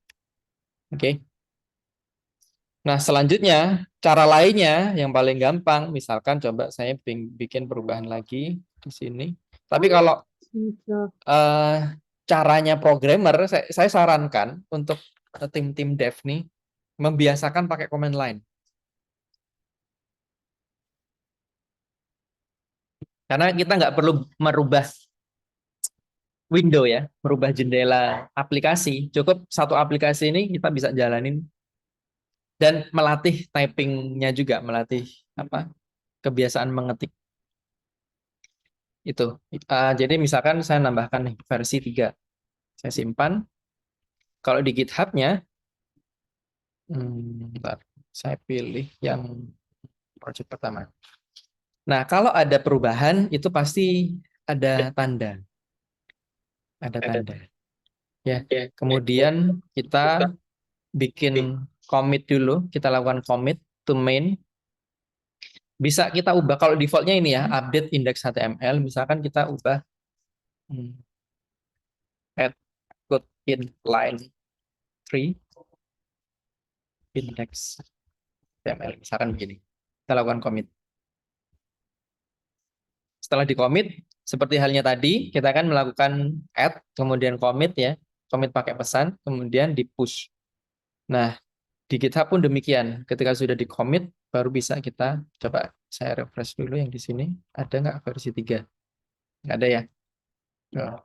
Oke. Nah, selanjutnya, cara lainnya yang paling gampang, misalkan coba saya bikin perubahan lagi di sini. Tapi kalau caranya programmer, saya sarankan untuk tim-tim dev nih, membiasakan pakai command line. Karena kita nggak perlu merubah window ya, merubah jendela aplikasi. Cukup satu aplikasi ini kita bisa jalanin dan melatih typingnya juga, melatih apa kebiasaan mengetik. Itu. Jadi misalkan saya nambahkan nih versi 3. Saya simpan. Kalau di GitHub-nya, bentar, saya pilih yang project pertama. Nah, kalau ada perubahan itu pasti ada tanda. Ada tanda. Ya. Kemudian kita bikin commit dulu, kita lakukan commit to main. Bisa kita ubah kalau defaultnya ini ya, update index HTML, misalkan kita ubah add code in line 3 index HTML, misalkan begini. Kita lakukan commit. Setelah di commit, seperti halnya tadi, kita akan melakukan add, kemudian commit ya, commit pakai pesan, kemudian di push. Nah, di GitHub pun demikian. Ketika sudah di commit, baru bisa kita coba. Saya refresh dulu yang di sini. Ada nggak versi 3? Nggak ada ya? Nah,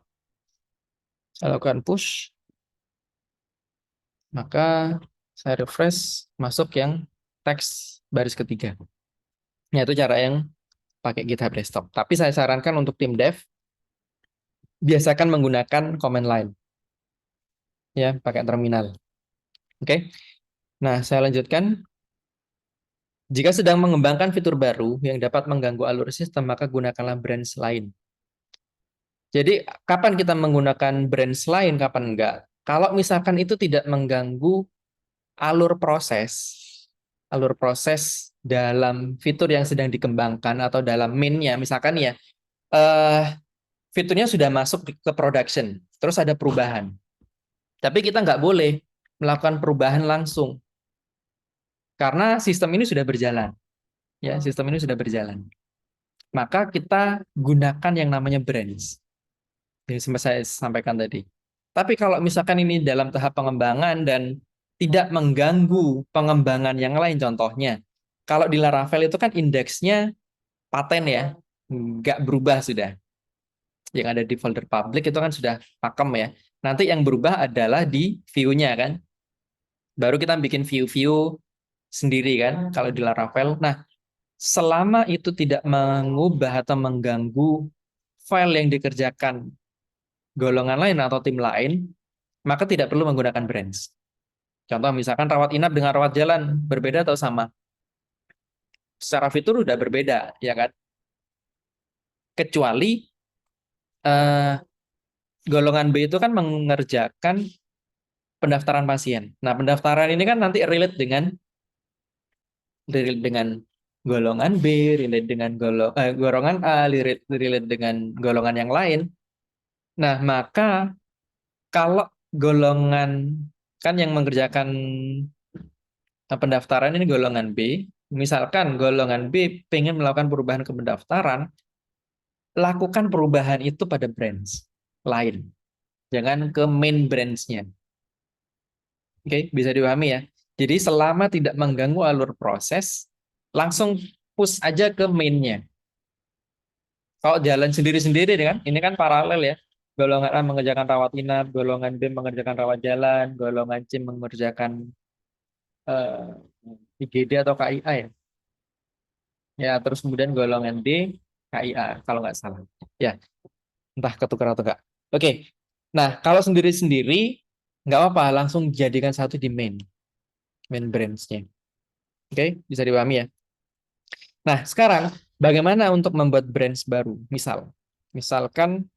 saya lakukan push. Maka saya refresh, masuk yang teks baris ketiga. Nah, itu cara yang pakai GitHub Desktop. Tapi saya sarankan untuk tim dev, biasakan menggunakan command line. Ya, pakai terminal. Oke. Nah, saya lanjutkan. Jika sedang mengembangkan fitur baru yang dapat mengganggu alur sistem, maka gunakanlah branch lain. Jadi, kapan kita menggunakan branch lain, kapan enggak? Kalau misalkan itu tidak mengganggu alur proses dalam fitur yang sedang dikembangkan atau dalam main-nya, misalkan ya, fiturnya sudah masuk ke production, terus ada perubahan. Tapi kita nggak boleh melakukan perubahan langsung. Karena sistem ini sudah berjalan. Ya, sistem ini sudah berjalan. Maka kita gunakan yang namanya branch. Yang sempat saya sampaikan tadi. Tapi kalau misalkan ini dalam tahap pengembangan dan tidak mengganggu pengembangan yang lain, contohnya, kalau di Laravel itu kan indeksnya paten ya, nggak berubah sudah. Yang ada di folder public itu kan sudah pakem ya. Nanti yang berubah adalah di view-nya kan. Baru kita bikin view-view sendiri kan, kalau di Laravel. Nah, selama itu tidak mengubah atau mengganggu file yang dikerjakan golongan lain atau tim lain, maka tidak perlu menggunakan branch. Contoh misalkan rawat inap dengan rawat jalan, berbeda atau sama? Secara fitur udah berbeda, ya kan? Kecuali golongan B itu kan mengerjakan pendaftaran pasien. Nah, pendaftaran ini kan nanti relate dengan golongan B, relate dengan golongan A, relate dengan golongan yang lain. Nah, maka kalau golongan kan yang mengerjakan pendaftaran ini golongan B, misalkan golongan B pengen melakukan perubahan ke pendaftaran, lakukan perubahan itu pada branch lain. Jangan ke main branch-nya. Oke, bisa dipahami ya. Jadi selama tidak mengganggu alur proses, langsung push aja ke main-nya. Kalau jalan sendiri-sendiri kan, ini kan paralel ya. Golongan A mengerjakan rawat inap, golongan B mengerjakan rawat jalan, golongan C mengerjakan IGD atau KIA ya. Ya, terus kemudian golongan D KIA kalau nggak salah. Ya, entah ketukar atau enggak. Oke. Nah, kalau sendiri-sendiri nggak apa-apa, langsung jadikan satu di main branch-nya. Oke, bisa dipahami ya. Nah, sekarang bagaimana untuk membuat branch baru? Misalkan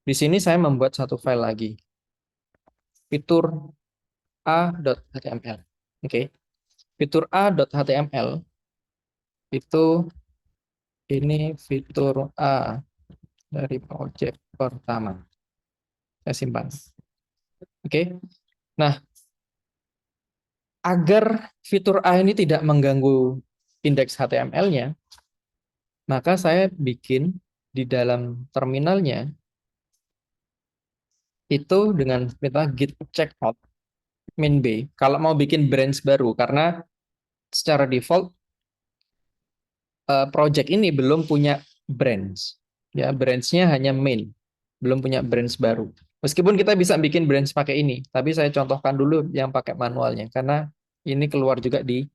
di sini saya membuat satu file lagi, fitur a.html. Oke, fitur a.html itu ini fitur A dari project pertama. Saya simpan. Oke. Nah, agar fitur A ini tidak mengganggu indeks HTML-nya, maka saya bikin di dalam terminalnya itu dengan perintah git checkout min B kalau mau bikin branch baru, karena secara default project ini belum punya branch. Ya, branch-nya hanya main, belum punya branch baru. Meskipun kita bisa bikin branch pakai ini, tapi saya contohkan dulu yang pakai manualnya karena ini keluar juga di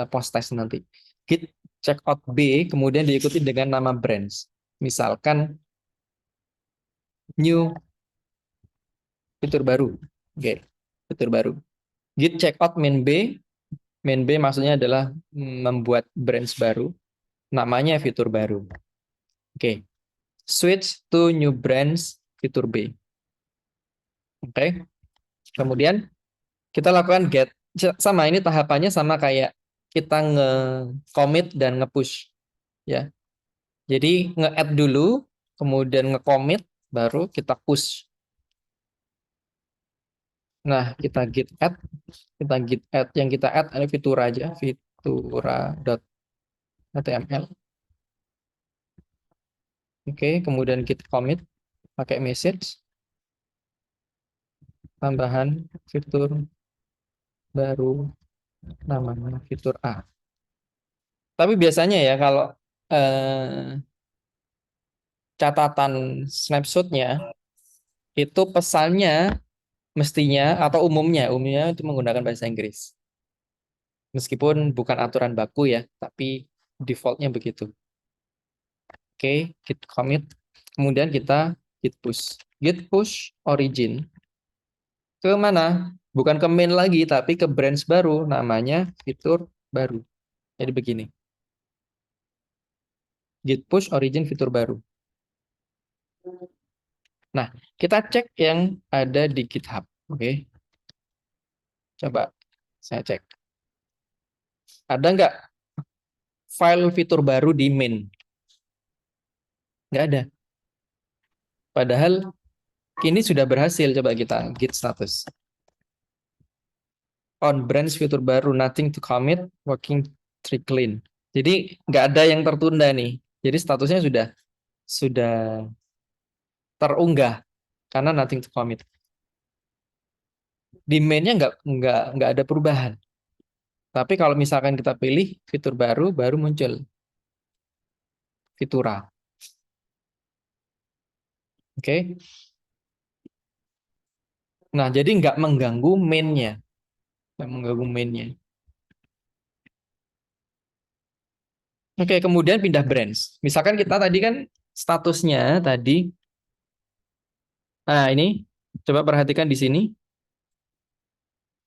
post test nanti. Git checkout B kemudian diikuti dengan nama branch. Misalkan new fitur baru. Oke, fitur baru. Git checkout main B. Main B maksudnya adalah membuat branch baru. Namanya fitur baru. Oke. Switch to new branch fitur B. Oke. Kemudian kita lakukan get. Sama, ini tahapannya sama kayak kita nge-commit dan nge-push. Ya. Jadi nge-add dulu, kemudian nge-commit, baru kita push. Nah, kita git add yang kita add ada fitur aja, fitura.html. Oke, kemudian git commit pakai message tambahan fitur baru namanya fitur A. Tapi biasanya ya kalau catatan snapshotnya itu pesannya mestinya atau umumnya itu menggunakan bahasa Inggris. Meskipun bukan aturan baku ya, tapi defaultnya begitu. Oke, git commit. Kemudian kita git push. Git push origin ke mana? Bukan ke main lagi, tapi ke branch baru, namanya fitur baru. Jadi begini. Git push origin fitur baru. Nah, kita cek yang ada di GitHub. Oke. Coba saya cek. Ada nggak file fitur baru di main? Nggak ada. Padahal ini sudah berhasil. Coba kita git status. On branch fitur baru, nothing to commit, working tree clean. Jadi nggak ada yang tertunda nih. Jadi statusnya sudah terunggah karena nothing to commit. Di main-nya nggak ada perubahan. Tapi kalau misalkan kita pilih fitur baru muncul fitura. Oke. Nah, jadi nggak mengganggu main-nya. Nggak mengganggu main-nya. Oke, kemudian pindah branch. Misalkan kita tadi kan statusnya tadi. Nah, ini coba perhatikan di sini.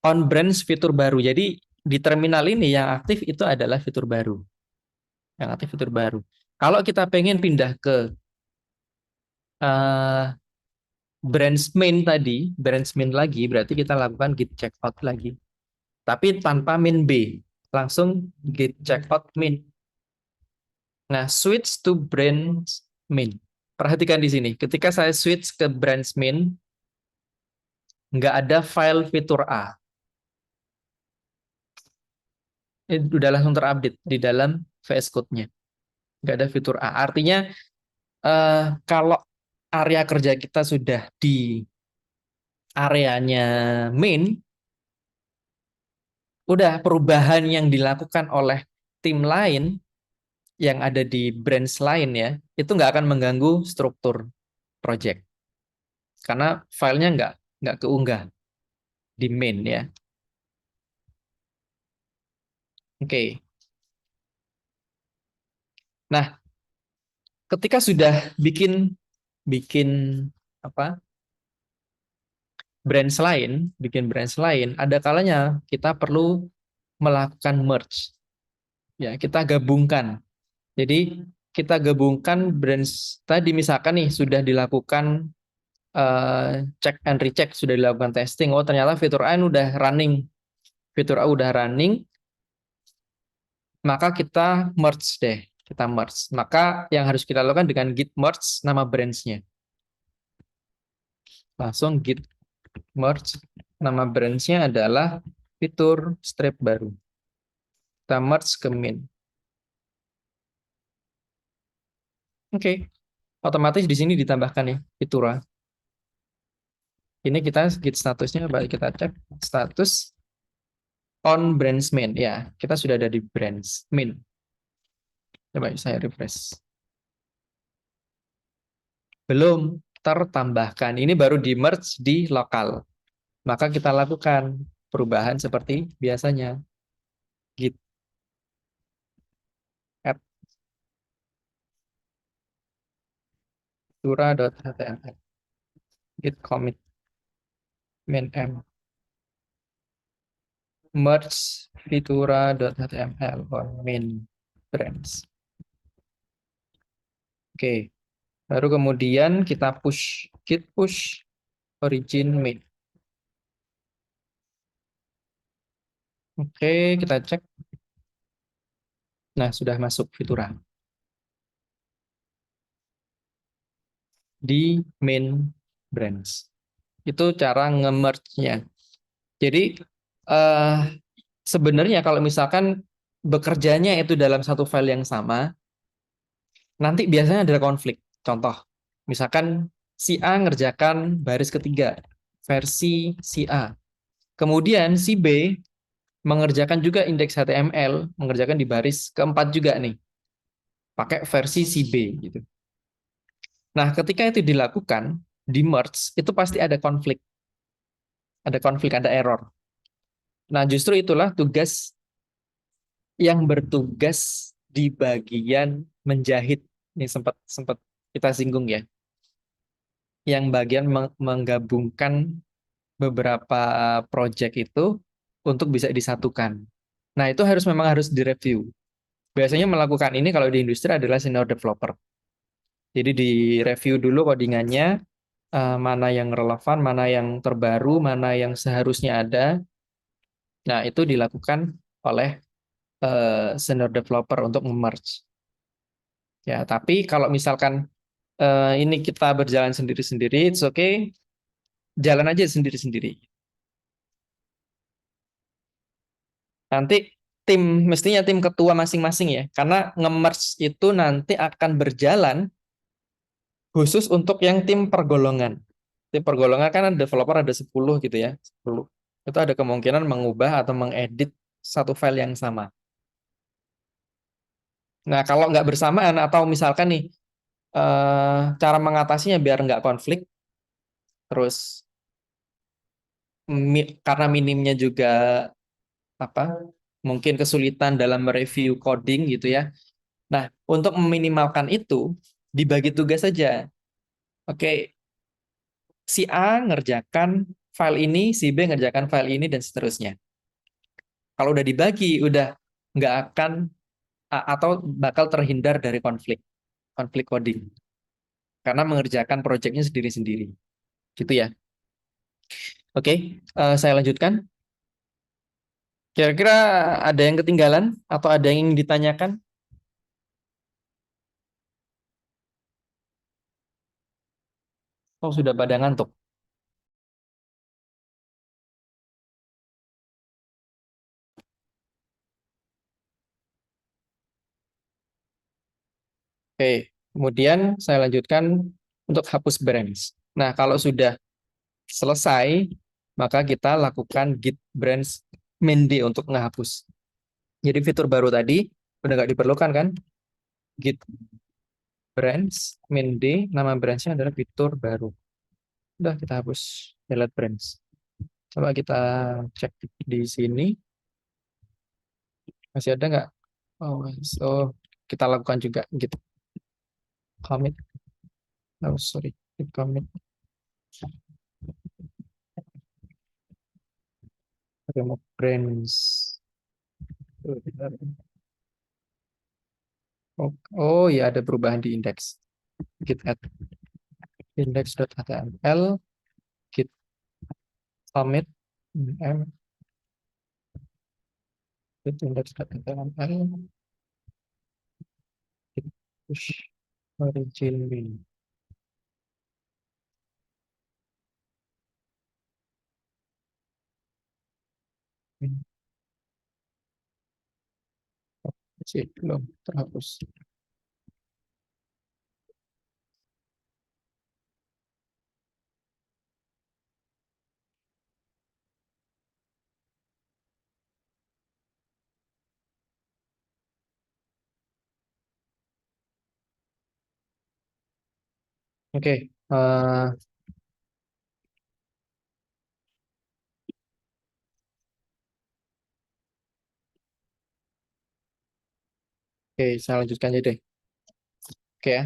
On branch fitur baru. Jadi di terminal ini yang aktif itu adalah fitur baru. Yang aktif fitur baru. Kalau kita pengen pindah ke branch main tadi, branch main lagi, berarti kita lakukan git checkout lagi. Tapi tanpa min B. Langsung git checkout min. Nah, switch to branch main. Perhatikan di sini. Ketika saya switch ke branch main, nggak ada file fitur A. Ini udah langsung terupdate di dalam VS Code-nya. Nggak ada fitur A. Artinya, kalau area kerja kita sudah di areanya main, udah perubahan yang dilakukan oleh tim lain yang ada di branch lain ya, itu nggak akan mengganggu struktur project. Karena filenya nggak keunggah di main ya. Oke. Nah, ketika sudah bikin bikin apa bikin branch lain, ada kalanya kita perlu melakukan merge. Ya, kita gabungkan. Jadi kita gabungkan branch tadi misalkan nih sudah dilakukan check and recheck, sudah dilakukan testing. Oh, ternyata fitur A udah running. Fitur A udah running, maka kita merge deh. Kita merge. Maka yang harus kita lakukan dengan git merge nama branch-nya. Langsung git merge. Nama branch-nya adalah fitur strip baru. Kita merge ke min. Oke. Otomatis di sini ditambahkan ya, fitur A. Ini kita git statusnya, balik kita cek. Status on branch main. Ya, kita sudah ada di branch main. Coba saya refresh. Belum tertambahkan. Ini baru di merge di lokal. Maka kita lakukan perubahan seperti biasanya. Git add fitura.html. Git commit min m. Merge fitura.html on main branch. Oke. Baru kemudian kita push git push origin main. Oke, kita cek. Nah, sudah masuk fitura di main branch. Itu cara nge-merge-nya. Jadi eh, sebenarnya kalau misalkan bekerjanya itu dalam satu file yang sama, nanti biasanya ada konflik. Contoh, misalkan si A ngerjakan baris ketiga, versi si A. Kemudian si B mengerjakan juga indeks HTML, mengerjakan di baris keempat juga nih, pakai versi si B gitu. Nah, ketika itu dilakukan, di merge, itu pasti ada konflik. Ada konflik, ada error. Nah, justru itulah tugas yang bertugas di bagian menjahit. Ini sempat sempat kita singgung ya. Yang bagian menggabungkan beberapa project itu untuk bisa disatukan. Nah, itu memang harus direview. Biasanya melakukan ini kalau di industri adalah senior developer. Jadi direview dulu codingannya, mana yang relevan, mana yang terbaru, mana yang seharusnya ada. Nah, itu dilakukan oleh senior developer untuk merge. Ya, tapi kalau misalkan ini kita berjalan sendiri-sendiri, it's okay. Jalan aja sendiri-sendiri. Nanti mestinya tim ketua masing-masing ya, karena nge-merge itu nanti akan berjalan khusus untuk yang tim pergolongan. Tim pergolongan kan ada developer ada 10 gitu ya, 10. Itu ada kemungkinan mengubah atau mengedit satu file yang sama. Nah, kalau nggak bersamaan atau misalkan nih cara mengatasinya biar nggak konflik, terus karena minimnya juga mungkin kesulitan dalam mereview coding gitu ya. Nah, untuk meminimalkan itu, dibagi tugas saja. Oke, si A ngerjakan file ini, si B ngerjakan file ini, dan seterusnya. Kalau udah dibagi, udah nggak akan atau bakal terhindar dari konflik coding. Karena mengerjakan proyeknya sendiri-sendiri. Gitu ya. Oke, saya lanjutkan. Kira-kira ada yang ketinggalan atau ada yang ingin ditanyakan? Oh, sudah pada ngantuk. Oke, kemudian saya lanjutkan untuk hapus branch. Nah, kalau sudah selesai, maka kita lakukan git branch main D untuk ngehapus. Jadi fitur baru tadi udah nggak diperlukan kan? Git branch main D, nama branchnya adalah fitur baru. Udah kita hapus delete branch. Coba kita cek di sini masih ada nggak? Oh, so kita lakukan juga git commit. Oh, sorry, git commit remove branch. Oh, oh ya ada perubahan di index. Git add index.html git commit m git index.html git push origin bin. Masih belum terhapus. Oke, oke, saya lanjutkan aja deh. Oke, ya.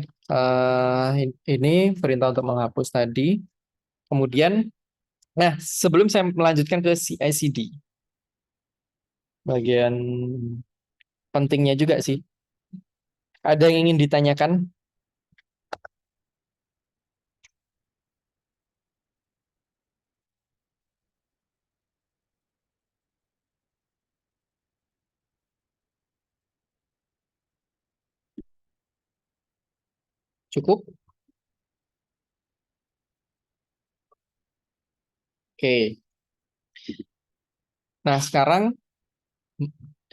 Ini perintah untuk menghapus tadi. Kemudian, nah sebelum saya melanjutkan ke CI/CD, bagian pentingnya juga sih. Ada yang ingin ditanyakan? Cukup? Oke. Nah sekarang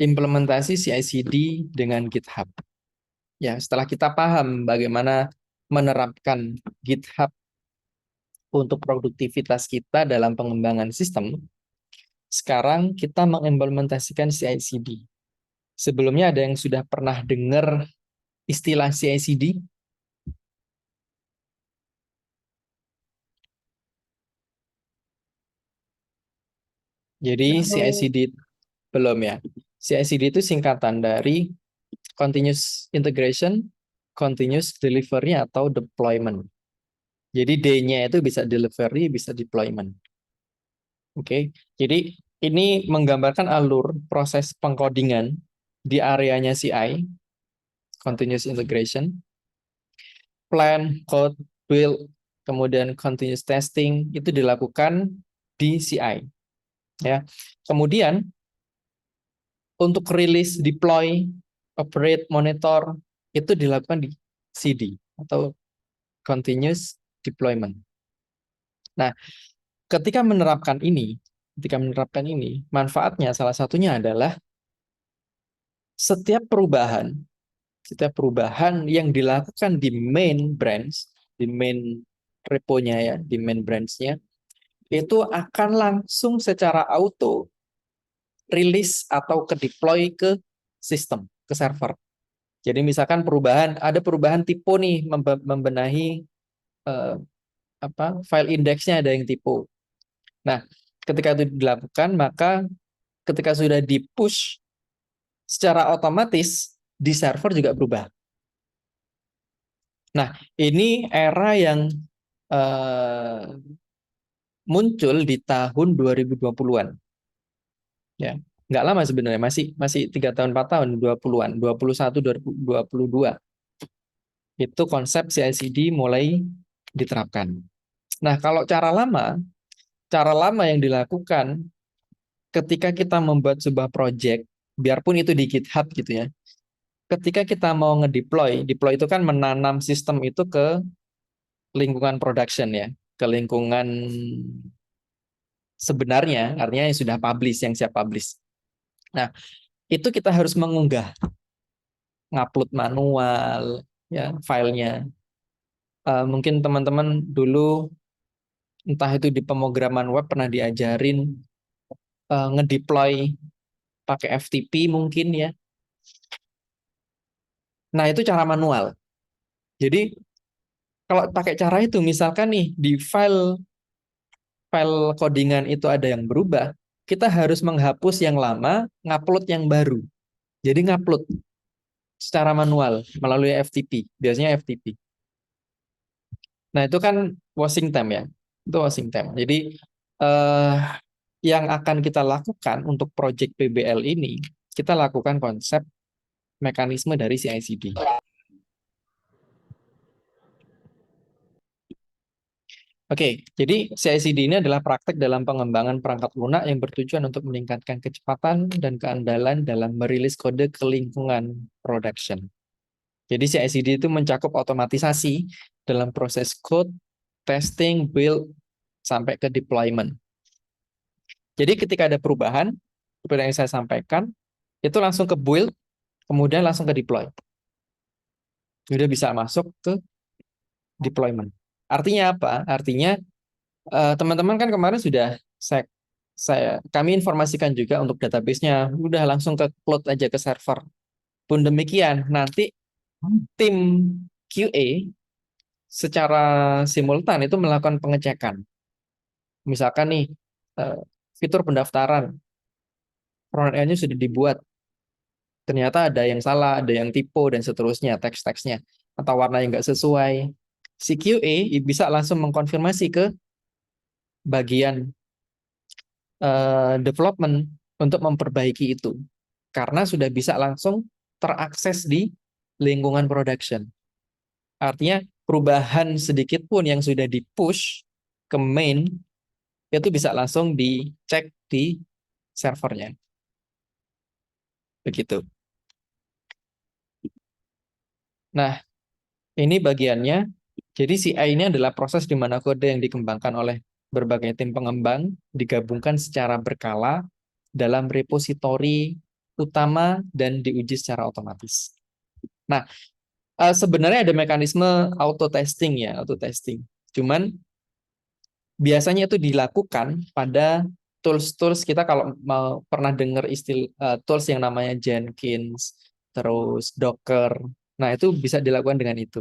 implementasi CI/CD dengan GitHub. Ya, setelah kita paham bagaimana menerapkan GitHub untuk produktivitas kita dalam pengembangan sistem, sekarang kita mengimplementasikan CI/CD. Sebelumnya ada yang sudah pernah dengar istilah CI/CD? Jadi CI/CD belum ya. CI/CD itu singkatan dari Continuous Integration, Continuous Delivery atau Deployment. Jadi D-nya itu bisa delivery, bisa deployment. Oke, jadi ini menggambarkan alur proses pengkodingan di areanya CI, Continuous Integration, plan, code, build, kemudian continuous testing itu dilakukan di CI. Ya, kemudian untuk rilis, deploy, operate, monitor itu dilakukan di CD atau continuous deployment. Nah, ketika menerapkan ini, manfaatnya salah satunya adalah setiap perubahan yang dilakukan di main branch, di main reponya ya, di main branch-nya, itu akan langsung secara auto rilis atau ke deploy ke sistem, ke server. Jadi misalkan ada perubahan tipe nih, membenahi eh, file indeksnya ada yang tipe. Nah, ketika itu dilakukan, maka ketika sudah di-push, secara otomatis di server juga berubah. Nah, ini era yang eh, muncul di tahun 2020-an. Ya, nggak lama sebenarnya, masih 3 tahun 4 tahun 20-an, 21 2022. Itu konsep CI/CD mulai diterapkan. Nah, kalau cara lama yang dilakukan ketika kita membuat sebuah project, biarpun itu di GitHub gitu ya. Ketika kita mau deploy itu kan menanam sistem itu ke lingkungan production ya, ke lingkungan sebenarnya, artinya yang sudah publish, yang siap publish. Nah, itu kita harus ngupload manual ya filenya. Mungkin teman-teman dulu entah itu di pemrograman web pernah diajarin ngedeploy pakai FTP mungkin ya. Nah, itu cara manual. Jadi kalau pakai cara itu, misalkan nih di file file codingan itu ada yang berubah, kita harus menghapus yang lama, ngupload yang baru. Jadi ngupload secara manual melalui FTP, biasanya FTP. Nah, itu kan washing time ya. Itu washing time. Jadi eh, yang akan kita lakukan untuk project PBL ini, kita lakukan konsep mekanisme dari CI/CD. Oke, jadi CI/CD ini adalah praktek dalam pengembangan perangkat lunak yang bertujuan untuk meningkatkan kecepatan dan keandalan dalam merilis kode ke lingkungan production. Jadi CI/CD itu mencakup otomatisasi dalam proses code, testing, build, sampai ke deployment. Jadi ketika ada perubahan, seperti yang saya sampaikan, itu langsung ke build, kemudian langsung ke deploy. Sudah bisa masuk ke deployment. Artinya apa? Artinya teman-teman kan kemarin sudah kami informasikan juga untuk database-nya, udah langsung ke cloud aja ke server. Pun demikian, nanti tim QA secara simultan itu melakukan pengecekan. Misalkan nih, fitur pendaftaran, front end-nya sudah dibuat, ternyata ada yang salah, ada yang typo, dan seterusnya, teks-teksnya, atau warna yang nggak sesuai. Si QA bisa langsung mengkonfirmasi ke bagian development untuk memperbaiki itu. Karena sudah bisa langsung terakses di lingkungan production. Artinya perubahan sedikit pun yang sudah di-push ke main, itu bisa langsung dicek di servernya. Begitu. Nah, ini bagiannya. Jadi CI ini adalah proses di mana kode yang dikembangkan oleh berbagai tim pengembang digabungkan secara berkala dalam repositori utama dan diuji secara otomatis. Nah, sebenarnya ada mekanisme auto testing ya, auto testing. Cuman biasanya itu dilakukan pada tools-tools kita kalau mau pernah dengar tools yang namanya Jenkins, terus Docker. Nah, itu bisa dilakukan dengan itu.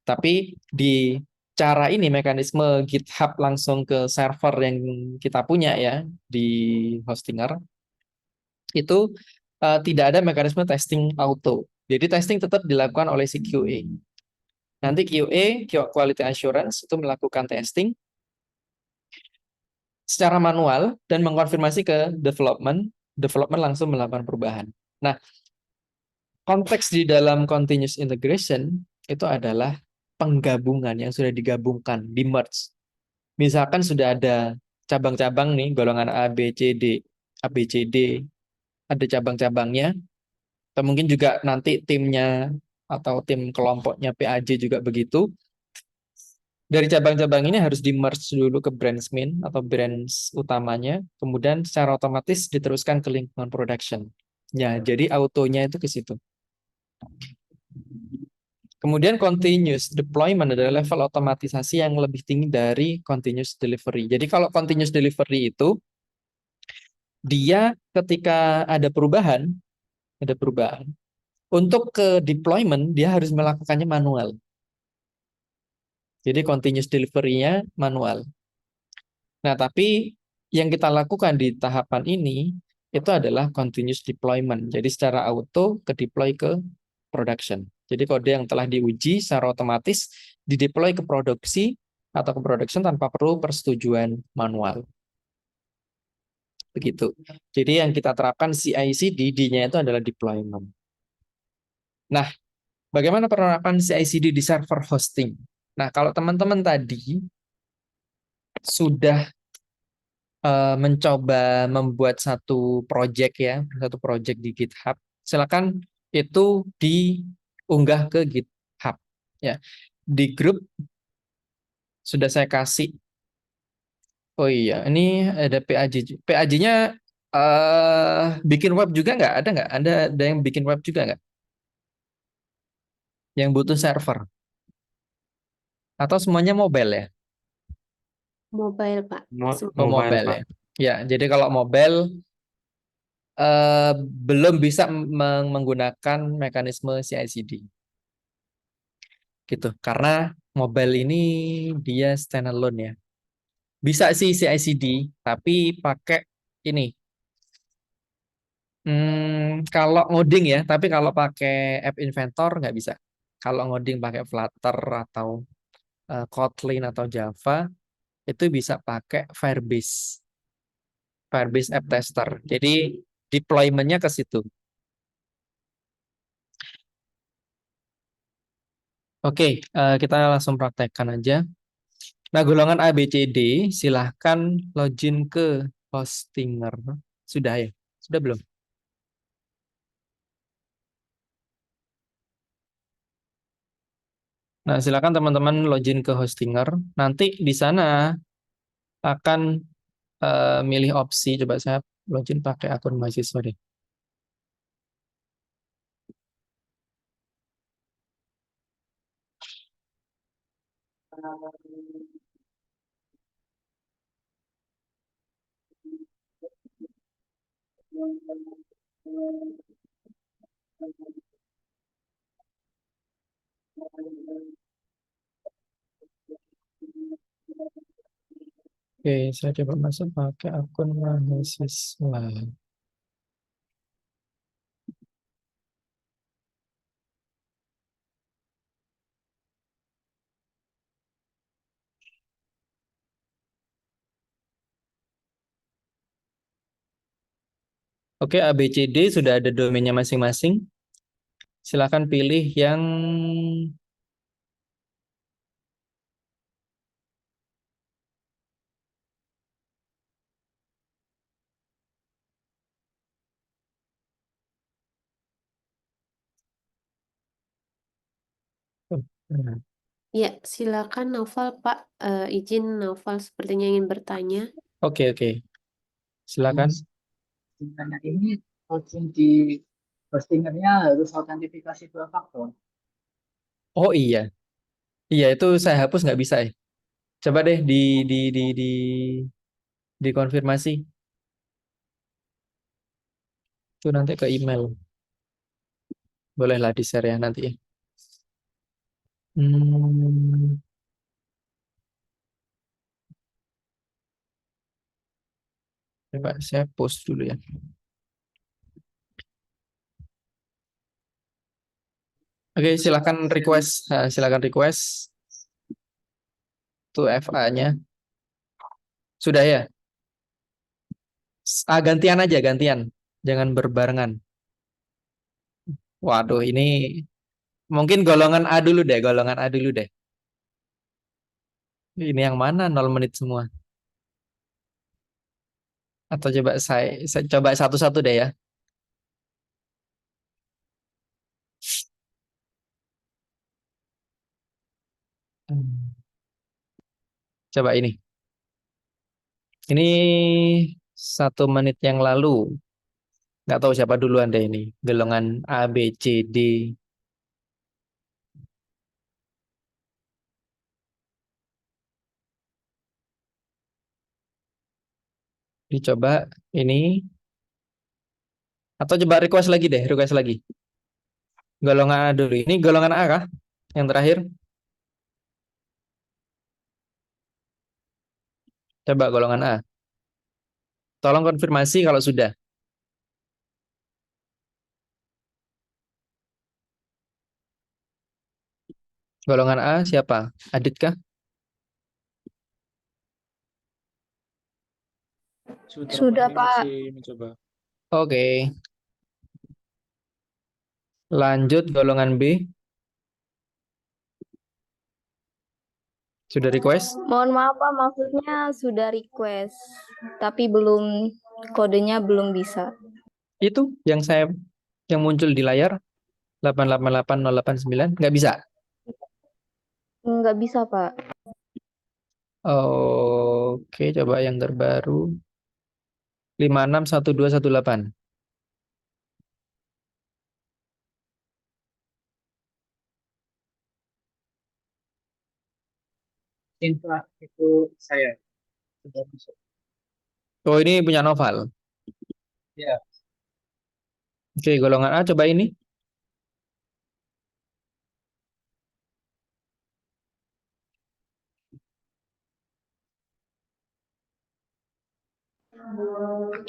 Tapi di cara ini mekanisme GitHub langsung ke server yang kita punya ya di hostinger itu tidak ada mekanisme testing auto. Jadi testing tetap dilakukan oleh si QA. Nanti QA, Quality Assurance, itu melakukan testing secara manual dan mengkonfirmasi ke development, development langsung melakukan perubahan. Nah, konteks di dalam continuous integration itu adalah penggabungan yang sudah digabungkan, di merge. Misalkan sudah ada cabang-cabang nih, golongan A, B, C, D, A, B, C, D, ada cabang-cabangnya, atau mungkin juga nanti timnya atau tim kelompoknya PAJ juga begitu. Dari cabang-cabang ini harus di-merge dulu ke branch main atau branch utamanya, kemudian secara otomatis diteruskan ke lingkungan production. Ya, jadi autonya itu ke situ. Kemudian continuous deployment adalah level otomatisasi yang lebih tinggi dari continuous delivery. Jadi kalau continuous delivery itu, dia ketika ada perubahan, untuk ke deployment, dia harus melakukannya manual. Jadi continuous delivery-nya manual. Nah, tapi yang kita lakukan di tahapan ini itu adalah continuous deployment. Jadi secara auto ke deploy ke production. Jadi kode yang telah diuji secara otomatis dideploy ke produksi atau ke production tanpa perlu persetujuan manual. Begitu. Jadi yang kita terapkan CI/CD, D-nya itu adalah deployment. Nah, bagaimana penerapan CI/CD di server hosting? Nah, kalau teman-teman tadi sudah mencoba membuat satu project di GitHub, silakan itu diunggah ke GitHub ya. Di grup sudah saya kasih. Oh iya, ini ada PAJ. PAJ-nya bikin web juga nggak? Nggak? Ada yang bikin web juga nggak? Yang butuh server? Atau semuanya mobile ya? Mobile, Pak. Oh, Mobile, mobile Pak. ya. Ya, jadi kalau mobile belum bisa menggunakan mekanisme CI/CD gitu. Karena mobile ini dia standalone ya. Bisa sih CI/CD, tapi pakai ini. Kalau ngoding ya, tapi kalau pakai App Inventor nggak bisa. Kalau ngoding pakai Flutter atau Kotlin atau Java, itu bisa pakai Firebase, Firebase App Tester. Jadi deployment-nya ke situ. Oke, kita langsung praktekkan aja. Nah, golongan A, B, C, D, silahkan login ke Hostinger. Sudah ya? Sudah belum? Nah, silakan teman-teman login ke Hostinger. Nanti di sana akan milih opsi. Coba saya login pakai akun mahasiswa deh. Oke, saya coba masuk pakai akun mahasiswa. Oke, A, B, C, D sudah ada domainnya masing-masing. Silakan pilih yang nah, Ya, silakan Naufal, Pak. Izin Naufal sepertinya ingin bertanya. oke, oke. Silakan. Ditanya ini login di Hostingernya harus autentifikasi dua faktor. Oh iya. Iya, itu saya hapus nggak bisa ya. Coba deh di dikonfirmasi. Itu nanti ke email. Bolehlah di-share ya nanti ya. Hmm, coba saya post dulu ya. Oke, silakan request to FA-nya. Sudah ya? Gantian aja, gantian. Jangan berbarengan. Waduh, ini mungkin golongan A dulu deh, golongan A dulu deh. Ini yang mana 0 menit semua? Atau coba saya coba satu-satu deh ya. Hmm. Coba ini. Ini 1 menit yang lalu. Nggak tahu siapa duluan deh ini. Golongan A, B, C, D. Dicoba ini. Atau coba request lagi deh, request lagi. Golongan A dulu. Ini golongan A kah? Yang terakhir. Coba golongan A. Tolong konfirmasi kalau sudah. Golongan A siapa? Adit kah? Sudah, Pak. Oke. Lanjut golongan B. Sudah request? Mohon maaf, Pak, maksudnya sudah request, tapi kodenya belum bisa. Itu yang muncul di layar 888.089 nggak bisa. Nggak bisa, Pak. Oke, coba yang terbaru 561218. Infra itu saya sudah masuk. Oh, ini punya novel. Ya, Oke, golongan A coba ini.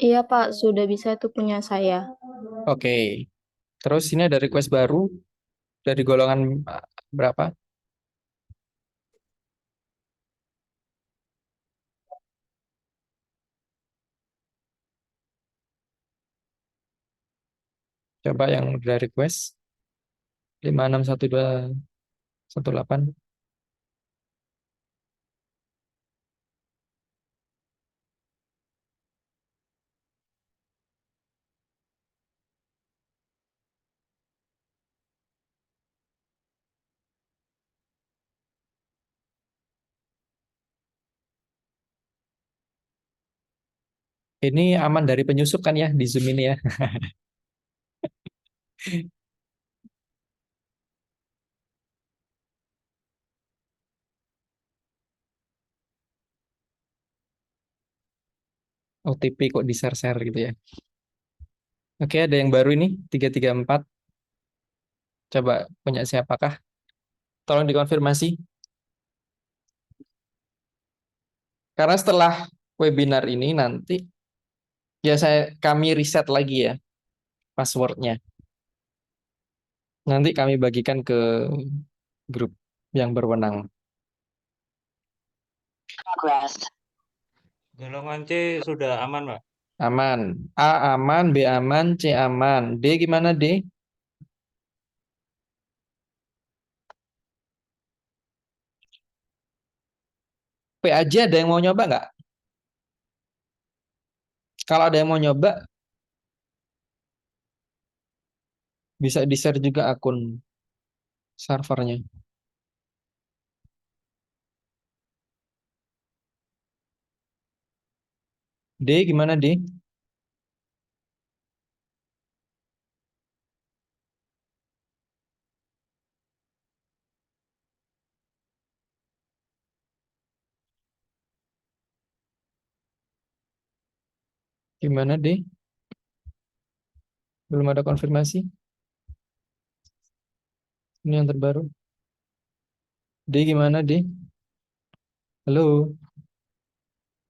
Iya, Pak, sudah bisa itu punya saya. Oke. Terus ini ada request baru dari golongan berapa? Coba yang udah request. 561218. Ini aman dari penyusup kan ya di Zoom ini ya. OTP kok di-share-share gitu ya. Oke, ada yang baru ini 334. Coba punya siapakah? Tolong dikonfirmasi. Karena setelah webinar ini nanti ya kami riset lagi ya passwordnya. Nanti kami bagikan ke grup yang berwenang. Golongan C sudah aman, Pak. Aman. A aman, B aman, C aman. D gimana D? P aja ada yang mau nyoba nggak? Kalau ada yang mau nyoba, bisa di-share juga akun servernya. D gimana D? Gimana D? Belum ada konfirmasi? Ini yang terbaru. D gimana D? Halo?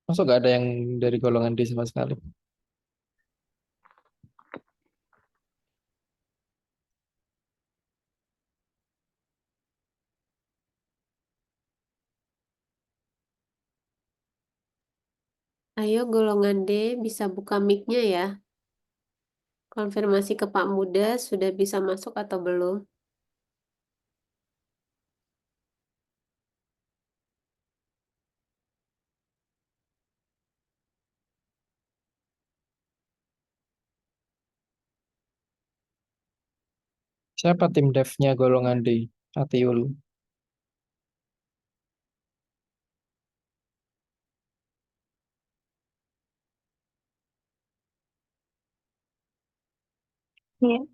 Masuk nggak ada yang dari golongan D sama sekali? Ayo golongan D bisa buka mic-nya ya. Konfirmasi ke Pak Muda sudah bisa masuk atau belum? Siapa tim dev-nya golongan D? Atiul. Iya.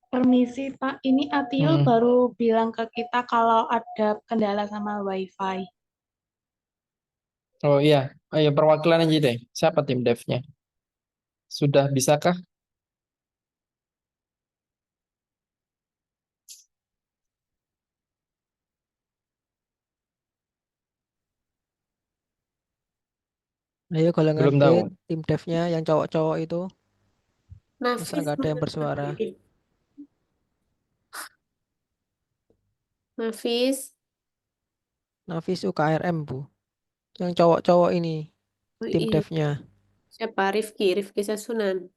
Permisi Pak, ini Atiul Hmm. baru bilang ke kita kalau ada kendala sama WiFi. Oh iya, ayo perwakilan aja deh. Siapa tim dev-nya? Sudah bisakah? Ayo golongan Belum D, tahu. tim devnya yang cowok-cowok itu. Masa Nafis nggak ada yang mana bersuara? Nafis? Nafis, Nafis UKRM, Bu. Yang cowok-cowok ini, oh tim iya, devnya. siapa? Rifki Sasunan.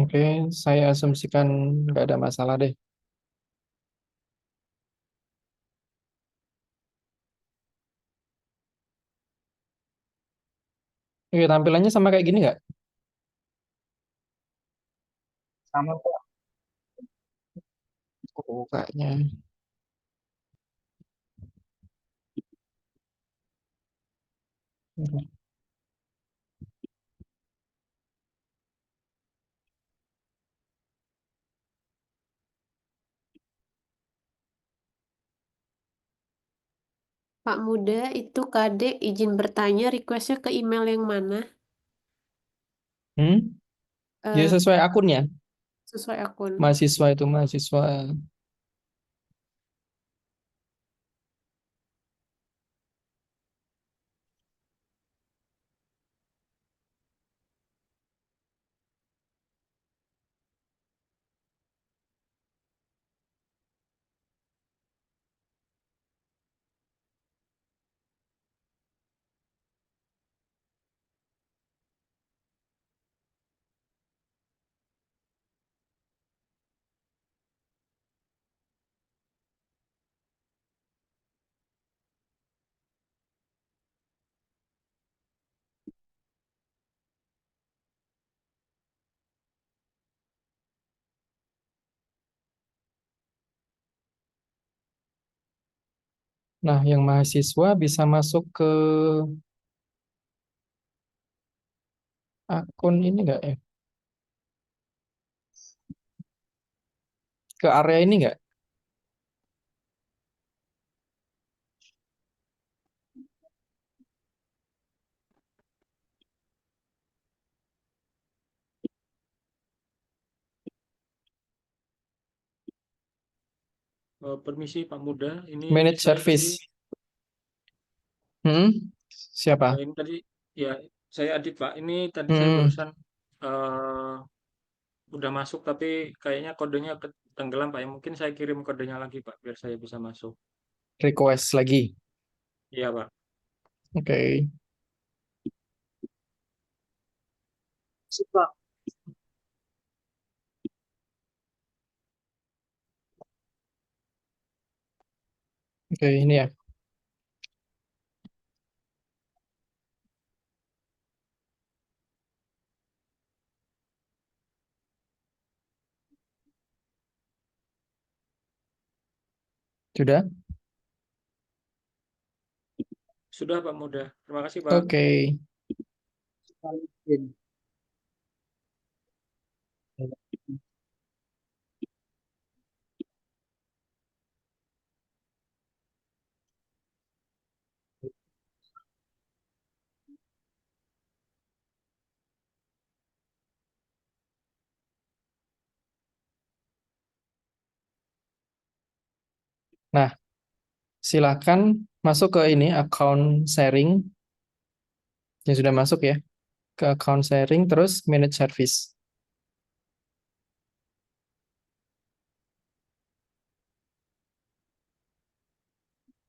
Oke, saya asumsikan nggak ada masalah deh. Oke, tampilannya sama kayak gini nggak? Sama kok. Oh, kayaknya. Pak Muda, itu Kadek izin bertanya requestnya ke email yang mana? Ya Eh, sesuai akunnya. sesuai akun. Mahasiswa itu mahasiswa. Nah, yang mahasiswa bisa masuk ke akun ini nggak ya? Ke area ini nggak? Permisi Pak Muda, ini Manage saya tadi service. Hmm? Siapa? ini tadi ya saya Adit Pak. Ini tadi saya Hmm, barusan eh, udah masuk tapi kayaknya kodenya tenggelam Pak. Ya mungkin saya kirim kodenya lagi Pak biar saya bisa masuk. request lagi. Iya Pak. Oke. Suka. Oke, ini ya. Sudah? Sudah Pak Muda. Terima kasih Pak. Oke. Sekalian. Nah, silakan masuk ke ini account sharing yang sudah masuk ya. Ke account sharing terus manage service.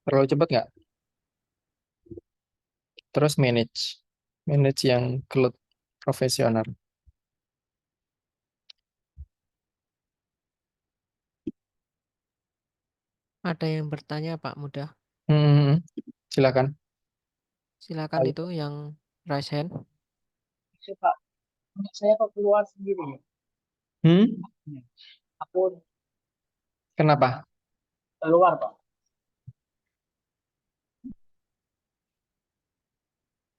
Terlalu cepat nggak? Terus manage. Manage yang cloud profesional. Ada yang bertanya Pak Muda. Hmm, silakan. Silakan itu yang raise hand. Suka. Saya kok keluar sendiri ya. Hmm? Aku Kenapa? keluar Pak.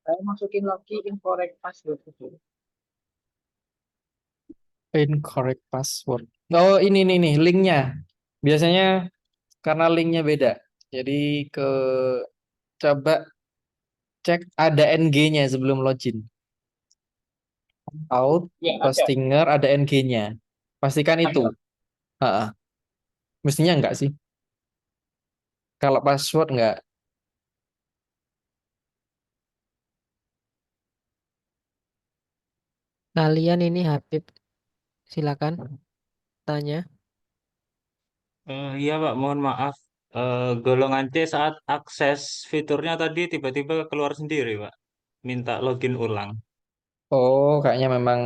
Saya masukin lagi incorrect password itu. Incorrect password. Oh, ini nih linknya. Biasanya karena linknya beda. Jadi ke coba cek ada NG-nya sebelum login. Out, Ya, ada. Hostinger ada NG-nya. Pastikan itu. Ada. Ha-ha. Mestinya enggak sih. Kalau password enggak. Kalian ini Habib. Silakan tanya. Iya Pak, mohon maaf. Golongan C saat akses fiturnya tadi tiba-tiba keluar sendiri Pak. Minta login ulang. Oh, kayaknya memang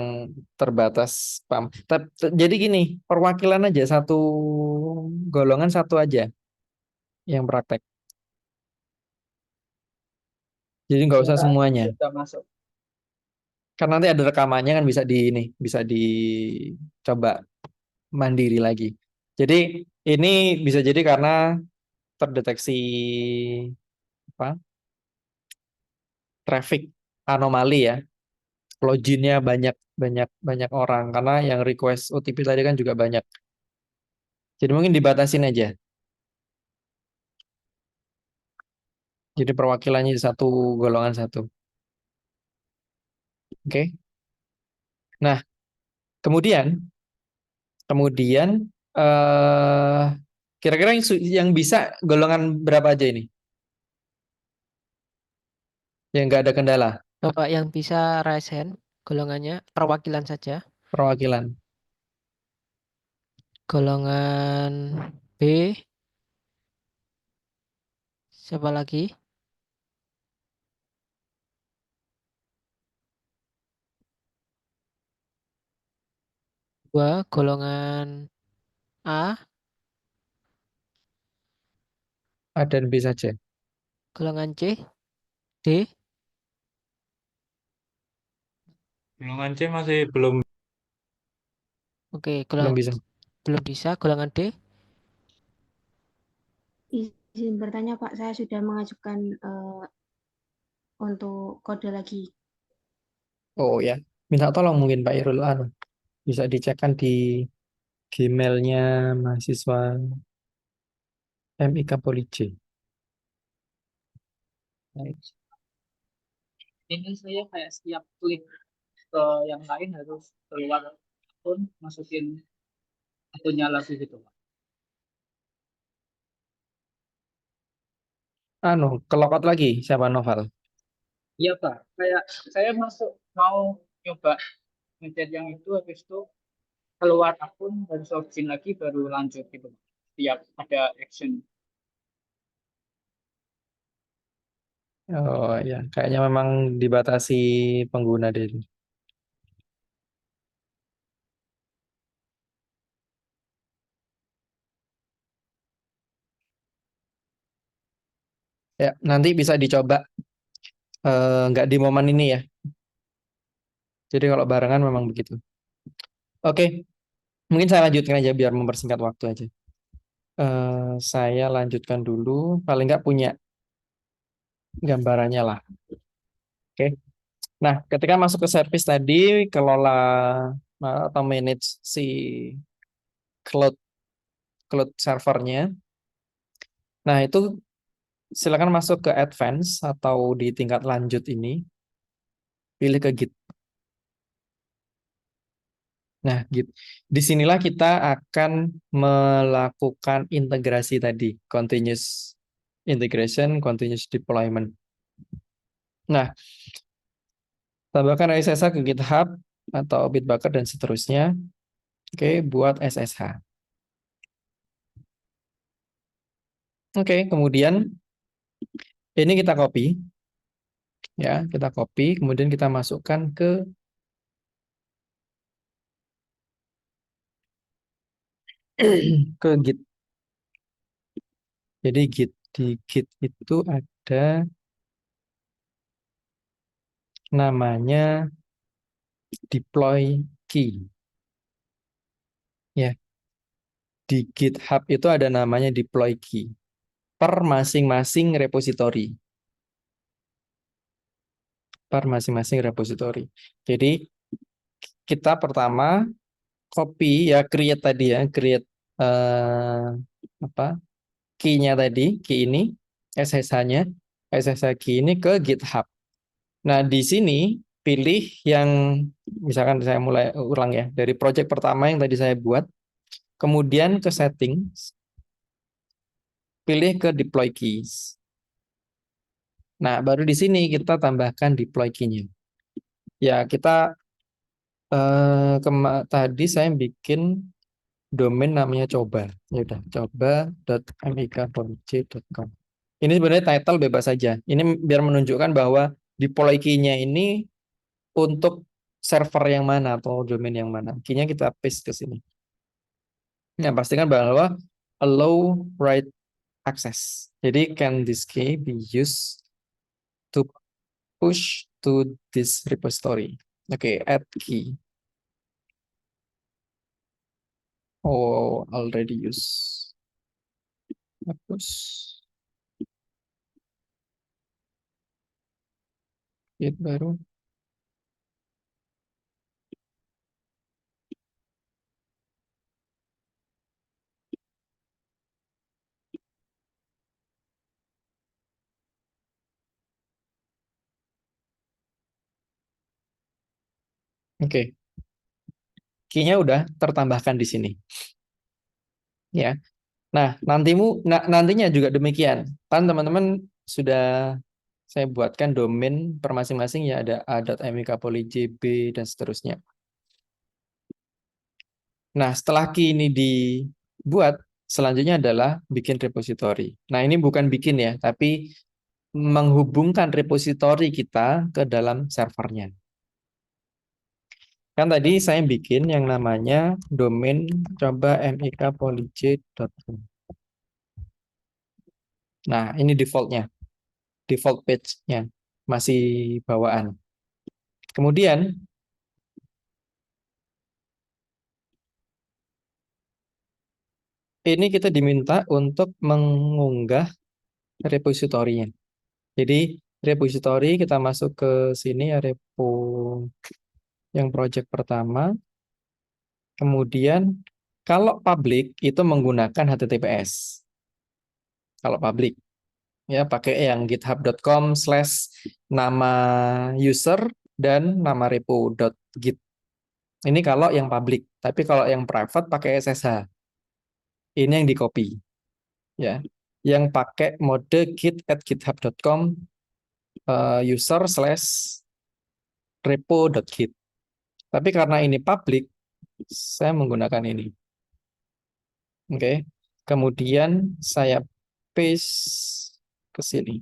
terbatas, paham. Jadi gini, perwakilan aja satu golongan satu aja yang praktek. Jadi nggak Ya usah Kak, semuanya. sudah masuk. Karena nanti ada rekamannya kan bisa dicoba mandiri lagi. Jadi ini bisa jadi karena terdeteksi apa? Traffic anomali ya. Loginnya banyak banyak banyak orang karena yang request OTP tadi kan juga banyak. Jadi mungkin dibatasin aja. Jadi perwakilannya satu golongan satu. Oke. Nah, kemudian kemudian eh kira-kira yang bisa golongan berapa aja ini? Yang nggak ada kendala Coba yang bisa raise hand, golongannya perwakilan saja. perwakilan. Golongan B, siapa lagi? Dua, golongan A, A dan B saja. golongan C, D, Golongan C masih belum. oke, Belum golongan bisa. belum bisa, golongan D, Izin bertanya Pak, saya sudah mengajukan untuk kode lagi. Oh ya, minta tolong mungkin Pak Irul bisa dicekkan di Gmailnya mahasiswa MIK Polij. Ini saya kayak setiap klik ke yang lain harus keluar akun, masukin akunnya lagi gitu Pak. Kelokat lagi siapa Novel? Iya Pak, kayak saya masuk mau nyoba ngechat yang itu, habis itu keluar akun, baru login lagi, baru lanjut gitu Pak. Setiap ada action. Oh ya, kayaknya memang dibatasi pengguna deh. Ya, nanti bisa dicoba nggak di momen ini ya. Jadi kalau barengan memang begitu. Oke, mungkin saya lanjutkan aja biar mempersingkat waktu aja. Saya lanjutkan dulu, paling nggak punya gambarannya lah. Oke. Nah, ketika masuk ke service tadi, kelola atau manage si cloud cloud servernya. Nah, itu silakan masuk ke advance atau di tingkat lanjut ini, pilih ke Git. Nah, Git. Disinilah kita akan melakukan integrasi tadi, continuous integration, continuous deployment. Nah, tambahkan SSH ke GitHub atau Bitbucket dan seterusnya. Oke, buat SSH. Oke, kemudian ini kita copy, ya, kita copy, kemudian kita masukkan ke Git. Jadi di Git itu ada namanya deploy key. Ya, di GitHub itu ada namanya deploy key per masing-masing repository. Per masing-masing repository. Jadi kita pertama copy ya, create tadi ya, create apa? Key-nya tadi, key ini SSH-nya, SSH key ini ke GitHub. Nah, di sini pilih yang misalkan saya mulai ulang ya, dari project pertama yang tadi saya buat, kemudian ke settings, pilih ke deploy keys. Nah, baru di sini kita tambahkan deploy key-nya. Ya, kita tadi saya bikin domain namanya coba. Ya udah, coba.mikpolij.com. Ini sebenarnya title bebas saja. Ini biar menunjukkan bahwa deploy key-nya ini untuk server yang mana atau domain yang mana. Key-nya kita paste ke sini. Nah, pastikan bahwa allow write access. Jadi can this key be used to push to this repository? Oke, add key. Oh, already use. Hapus. Git baru. Oke. Key-nya udah tertambahkan di sini. Ya. Nah, nantinya juga demikian. Kan teman-teman sudah saya buatkan domain per masing-masing ya, ada a.mik.poly.jb dan seterusnya. Nah, setelah key ini dibuat, selanjutnya adalah bikin repository. Nah, ini bukan bikin ya, tapi menghubungkan repository kita ke dalam servernya. Kan tadi saya bikin yang namanya domain coba mikpolyj.com. Nah, ini defaultnya. Default page-nya. Masih bawaan. Kemudian, ini kita diminta untuk mengunggah repositorinya. Jadi, repository kita masuk ke sini ya, repo yang project pertama. Kemudian, kalau public itu menggunakan HTTPS. Kalau public. Ya, pakai yang github.com/nama user dan nama repo.git. Ini kalau yang public, tapi kalau yang private pakai SSH. Ini yang di copy. Ya. Yang pakai mode git@github.com user/repo.git. Tapi karena ini public, saya menggunakan ini. Oke. Kemudian saya paste ke sini.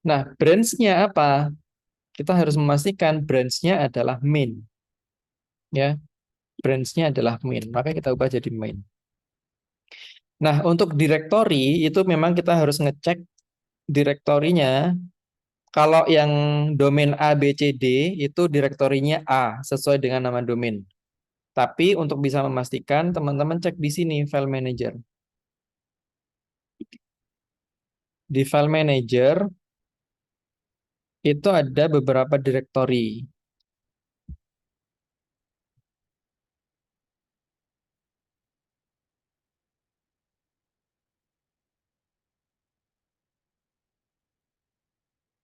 Nah, branch-nya apa? Kita harus memastikan branch-nya adalah main. Ya, branch-nya adalah main. Maka kita ubah jadi main. Nah, untuk directory itu memang kita harus ngecek direktorinya. Kalau yang domain A, B, C, D itu direktorinya A sesuai dengan nama domain. Tapi untuk bisa memastikan, teman-teman cek di sini file manager. Di file manager itu ada beberapa direktori.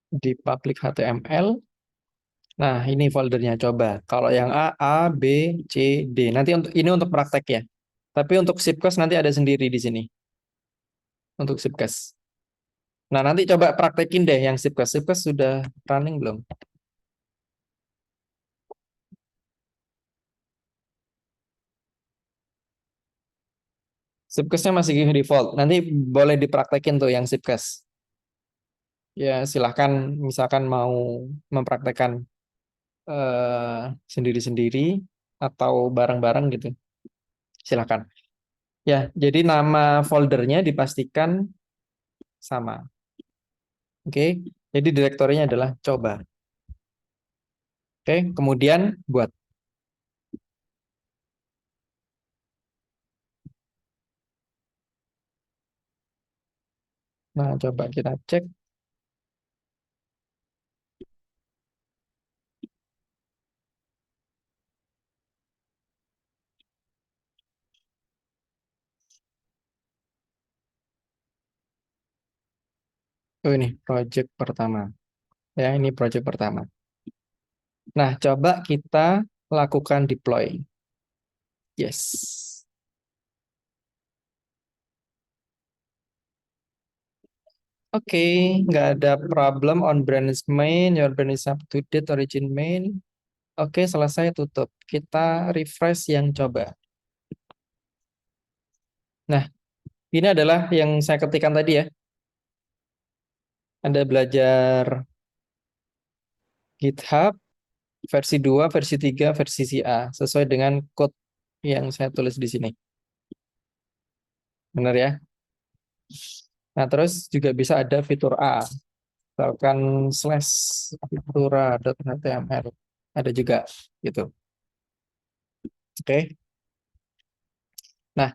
Di public HTML. Nah, ini foldernya coba. Kalau yang A, B, C, D. Nanti ini untuk praktek ya. Tapi untuk Shipcast nanti ada sendiri di sini. Untuk Shipcast. Nah, nanti coba praktekin deh yang Shipcast. Shipcast sudah running belum? Shipcast-nya masih default. Nanti boleh dipraktekin tuh yang Shipcast. Ya, silahkan misalkan mau mempraktekkan sendiri-sendiri atau bareng-bareng gitu. Silahkan. Ya, jadi nama foldernya dipastikan sama. Oke, jadi direktorinya adalah coba. Oke, kemudian buat. Nah, coba kita cek. Oh, ini project pertama. Ya, ini project pertama. Nah, coba kita lakukan deploy. Yes. Oke, nggak ada problem on branch main, your branch is up to date origin main. Oke, selesai tutup. Kita refresh yang coba. Nah, ini adalah yang saya ketikkan tadi ya. Anda belajar GitHub, versi 2, versi 3, versi CA sesuai dengan code yang saya tulis di sini. Benar ya? Nah, terus juga bisa ada fitur A. Misalkan /fitura.html. Ada juga gitu. Oke. Nah,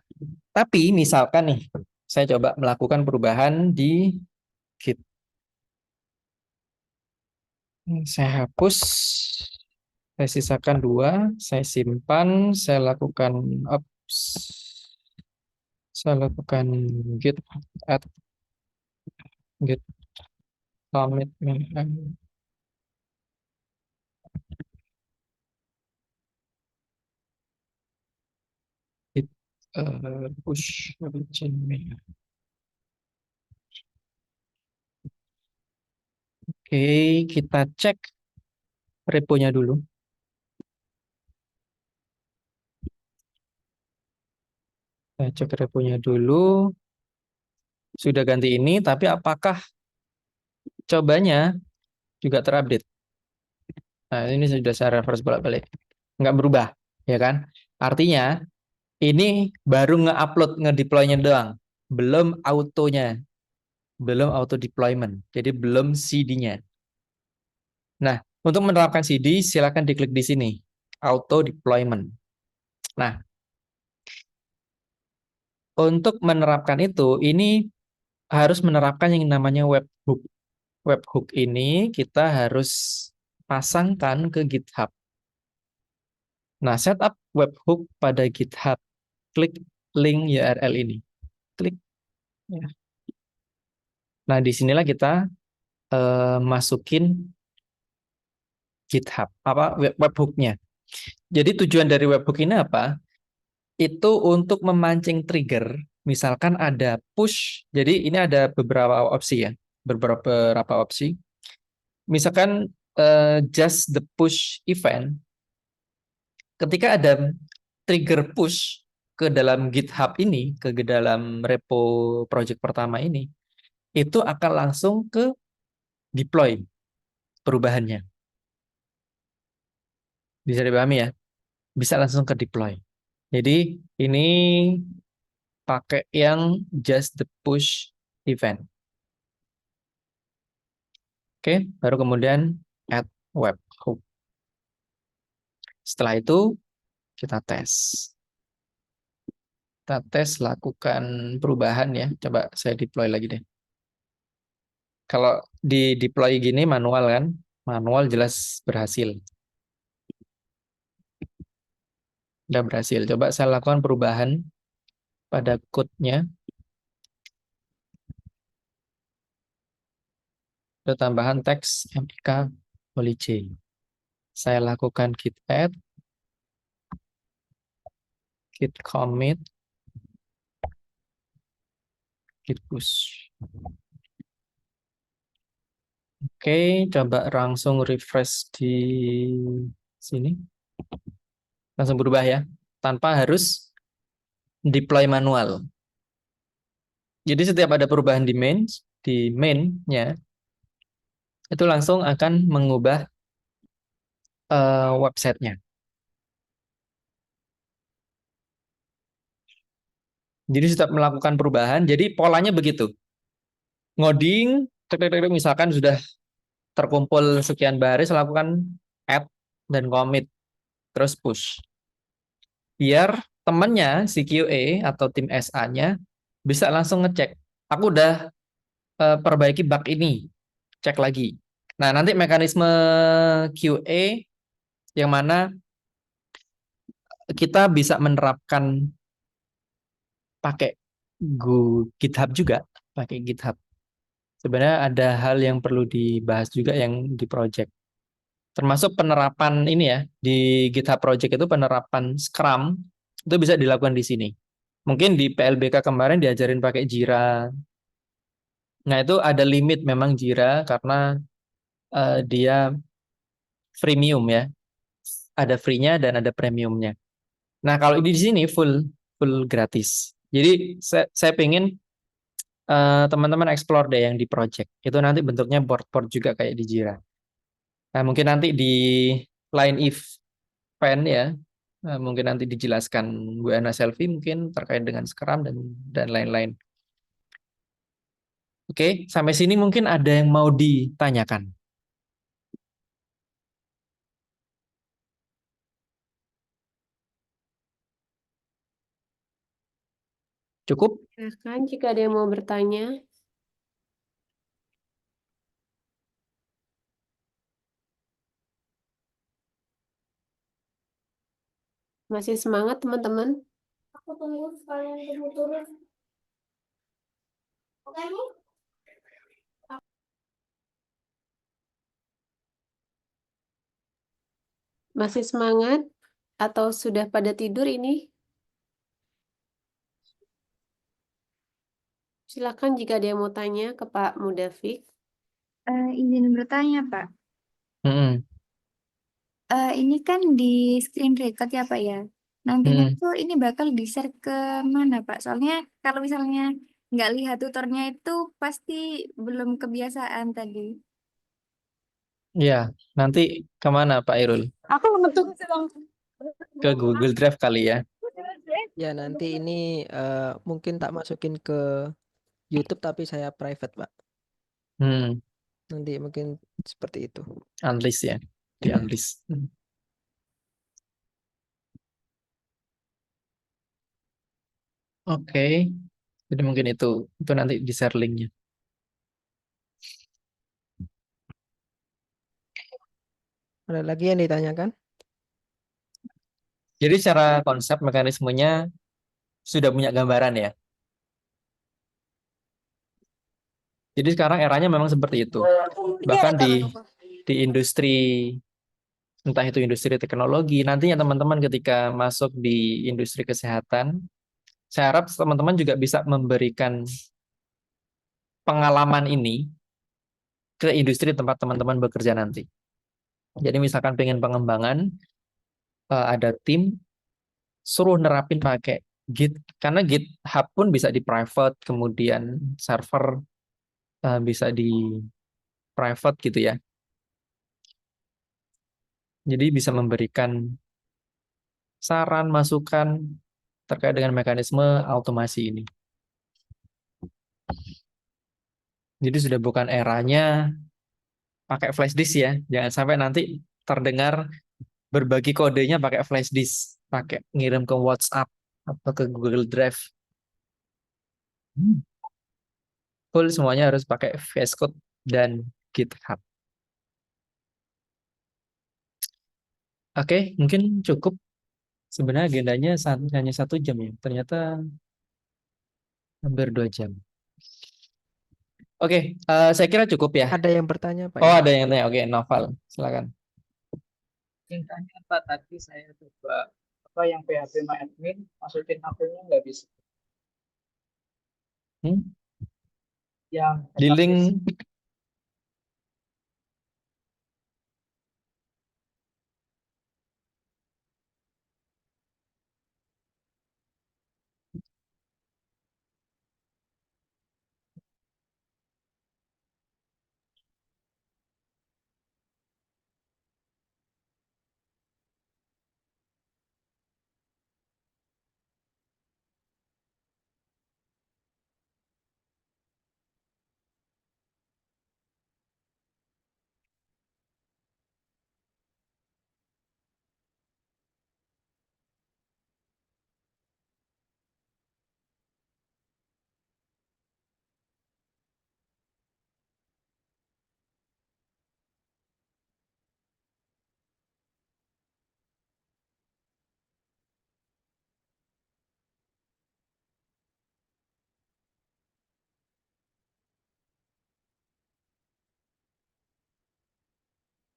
tapi misalkan nih, saya coba melakukan perubahan di Git. Saya hapus, saya sisakan 2, saya simpan, saya lakukan git add git commit git push origin. Oke, kita cek reponya dulu. Saya cek reponya dulu. Sudah ganti ini, tapi apakah cobanya juga terupdate? Nah, ini sudah saya reverse bolak-balik. Nggak berubah, ya kan? Artinya, ini baru nge-upload, nge-deploy-nya doang. Belum autonya. Belum auto deployment. Jadi belum CD-nya. Nah, untuk menerapkan CD, silakan diklik di sini. Auto deployment. Nah, untuk menerapkan itu, ini harus menerapkan yang namanya webhook. Webhook ini kita harus pasangkan ke GitHub. Nah, setup webhook pada GitHub. Klik link URL ini. Klik. Ya. Nah, disinilah kita masukin GitHub, apa webhooknya. Jadi tujuan dari webhook ini apa? Itu untuk memancing trigger. Misalkan ada push. Jadi ini ada beberapa opsi ya. Beberapa opsi. Misalkan just the push event. Ketika ada trigger push ke dalam GitHub ini, ke dalam repo project pertama ini, itu akan langsung ke deploy perubahannya. Bisa dipahami ya? Bisa langsung ke deploy. Jadi ini pakai yang just the push event. Oke, baru kemudian add webhook. Setelah itu kita tes. Kita tes, lakukan perubahan ya. Coba saya deploy lagi deh. Kalau di deploy gini manual kan, manual jelas berhasil. Udah berhasil. Coba saya lakukan perubahan pada code-nya. Ada tambahan teks MIK J. Saya lakukan git add, git commit, git push. Oke, coba langsung refresh di sini. Langsung berubah ya, tanpa harus deploy manual. Jadi setiap ada perubahan di main-nya, itu langsung akan mengubah websitenya. Jadi setiap melakukan perubahan, jadi polanya begitu. Ngoding, misalkan sudah terkumpul sekian baris, lakukan add dan commit, terus push. Biar temannya, si QA atau tim SA-nya, bisa langsung ngecek. Aku udah perbaiki bug ini, cek lagi. Nah, nanti mekanisme QA yang mana kita bisa menerapkan pakai GitHub juga, pakai GitHub. Sebenarnya ada hal yang perlu dibahas juga yang di project. Termasuk penerapan ini ya, di GitHub Project itu penerapan Scrum, itu bisa dilakukan di sini. Mungkin di PLBK kemarin diajarin pakai Jira. Nah, itu ada limit memang Jira karena dia freemium ya. Ada free-nya dan ada premiumnya. Nah, kalau ini di sini full gratis. Jadi saya pengen teman-teman explore deh yang di project. Itu nanti bentuknya board juga kayak di Jira. Nah, mungkin nanti di line event ya. Mungkin nanti dijelaskan Bu Ana Selvi mungkin terkait dengan Scrum dan lain-lain. Oke, sampai sini mungkin ada yang mau ditanyakan. Cukup? Silakan jika ada yang mau bertanya. Masih semangat teman-teman? Aku tunggu sekalian kamu turun. Oke, Bu? Masih semangat atau sudah pada tidur ini? Silakan jika ada yang mau tanya ke Pak Mudafik. Izin bertanya, Pak. Mm-mm. Ini kan di screen record ya, Pak ya. Nantinya Mm-mm. tuh ini bakal di-share ke mana, Pak? Soalnya kalau misalnya nggak lihat tutornya itu pasti belum kebiasaan tadi. Ya, nanti kemana Pak Irul? Aku mengetuk sedang. Ke Google Drive kali ya. Ya nanti ini mungkin tak masukin ke YouTube tapi saya private, Pak. Hmm, Nanti mungkin seperti itu. unlist ya, di Ya. unlist. Oke, jadi mungkin itu nanti di share linknya. Ada lagi yang ditanyakan? Jadi secara konsep mekanismenya sudah punya gambaran ya. Jadi sekarang eranya memang seperti itu. Bahkan di industri, entah itu industri teknologi, nantinya teman-teman ketika masuk di industri kesehatan, saya harap teman-teman juga bisa memberikan pengalaman ini ke industri tempat teman-teman bekerja nanti. Jadi misalkan pengen pengembangan, ada tim, suruh nerapin pakai Git, karena GitHub pun bisa di private, kemudian server bisa di private gitu ya. Jadi bisa memberikan saran, masukan terkait dengan mekanisme automasi ini. Jadi sudah bukan eranya pakai flash disk ya. Jangan sampai nanti terdengar berbagi kodenya pakai flash disk, pakai ngirim ke WhatsApp atau ke Google Drive. Full semuanya harus pakai VS Code dan GitHub. Oke, mungkin cukup. Sebenarnya agendanya hanya 1 jam ya. Ternyata hampir 2 jam. Oke, saya kira cukup ya. Ada yang bertanya, Pak? Oh, ya? ada yang tanya. Oke, Noval, silakan. Singkatnya Pak, tadi saya coba apa yang PHP MyAdmin masukin akunnya nggak bisa. Hmm? Yang Di link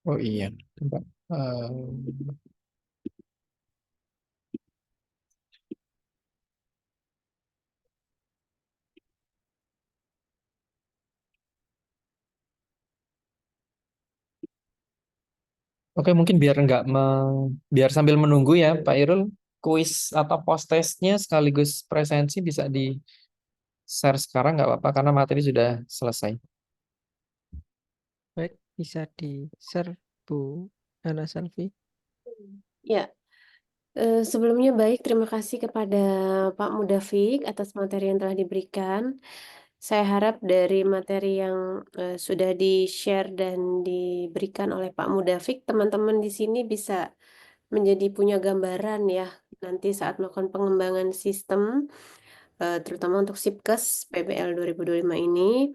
oh iya, tempat. Oke, mungkin biar sambil menunggu ya, Pak Irul, kuis atau post testnya sekaligus presensi bisa di share sekarang nggak apa-apa karena materi sudah selesai. Baik, bisa di-share Bu Ana Selvi. Ya, sebelumnya baik, terima kasih kepada Pak Mudafik atas materi yang telah diberikan. Saya harap dari materi yang sudah di-share dan diberikan oleh Pak Mudafik, teman-teman di sini bisa menjadi punya gambaran ya nanti saat melakukan pengembangan sistem, terutama untuk Sipkes PBL 2025 ini.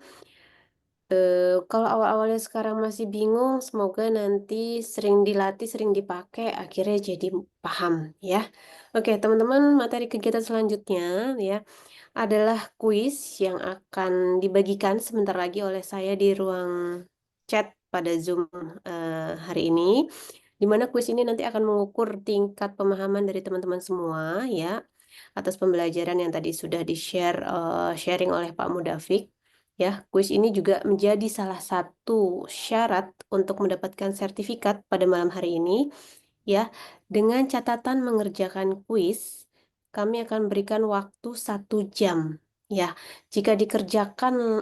Kalau awal-awalnya sekarang masih bingung, semoga nanti sering dilatih, sering dipakai, akhirnya jadi paham ya. Oke, teman-teman, materi kegiatan selanjutnya ya adalah kuis yang akan dibagikan sebentar lagi oleh saya di ruang chat pada Zoom hari ini. Di mana kuis ini nanti akan mengukur tingkat pemahaman dari teman-teman semua ya atas pembelajaran yang tadi sudah di-share sharing oleh Pak Mudafik. Ya, kuis ini juga menjadi salah satu syarat untuk mendapatkan sertifikat pada malam hari ini. Ya, dengan catatan mengerjakan kuis, kami akan berikan waktu 1 jam. Ya, jika dikerjakan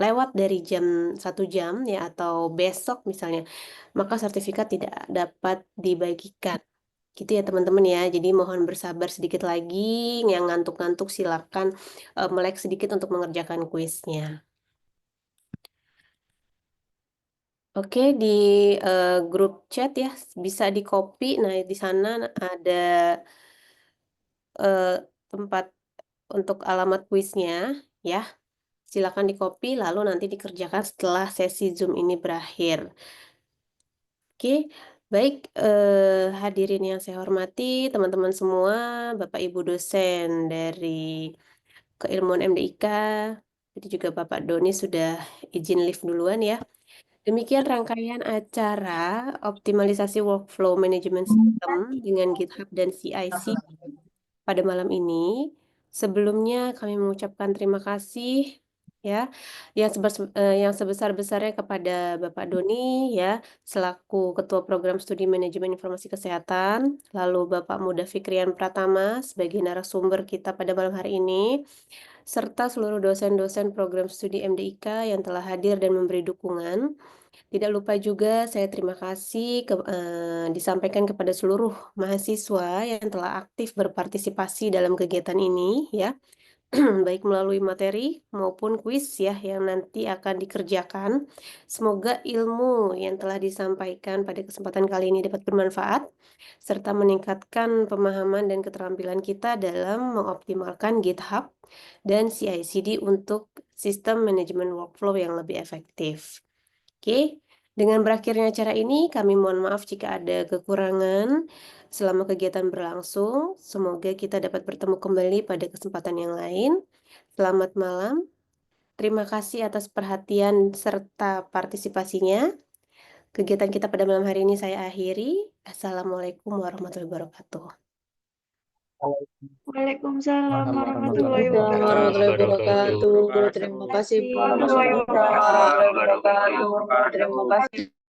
lewat dari jam 1 jam ya atau besok misalnya, maka sertifikat tidak dapat dibagikan. Gitu ya teman-teman ya. Jadi mohon bersabar sedikit lagi. Yang ngantuk-ngantuk silakan melek sedikit untuk mengerjakan kuisnya. Oke, di grup chat ya bisa di copy. Nah, di sana ada tempat untuk alamat kuisnya ya. Silakan di copy lalu nanti dikerjakan setelah sesi Zoom ini berakhir. Oke, baik hadirin yang saya hormati, teman-teman semua, Bapak Ibu dosen dari Keilmuan MDIK, jadi juga Bapak Doni sudah izin live duluan ya. Demikian rangkaian acara optimalisasi workflow manajemen sistem dengan GitHub dan CI/CD pada malam ini. Sebelumnya kami mengucapkan terima kasih ya yang sebesar-besarnya kepada Bapak Doni ya selaku Ketua Program Studi Manajemen Informasi Kesehatan, lalu Bapak Muda Fikrian Pratama sebagai narasumber kita pada malam hari ini, serta seluruh dosen-dosen program studi MDIK yang telah hadir dan memberi dukungan. Tidak lupa juga saya terima kasih disampaikan kepada seluruh mahasiswa yang telah aktif berpartisipasi dalam kegiatan ini ya. Baik melalui materi maupun kuis ya yang nanti akan dikerjakan. Semoga ilmu yang telah disampaikan pada kesempatan kali ini dapat bermanfaat serta meningkatkan pemahaman dan keterampilan kita dalam mengoptimalkan GitHub dan CI/CD untuk sistem manajemen workflow yang lebih efektif. Oke, dengan berakhirnya acara ini kami mohon maaf jika ada kekurangan selama kegiatan berlangsung. Semoga kita dapat bertemu kembali pada kesempatan yang lain. Selamat malam. Terima kasih atas perhatian serta partisipasinya. Kegiatan kita pada malam hari ini saya akhiri. Assalamualaikum warahmatullahi wabarakatuh. Waalaikumsalam Warahmatullahi warahmatullahi wabarakatuh. wabarakatuh. Terima kasih, Bu. Warahmatullahi wabarakatuh. Terima kasih.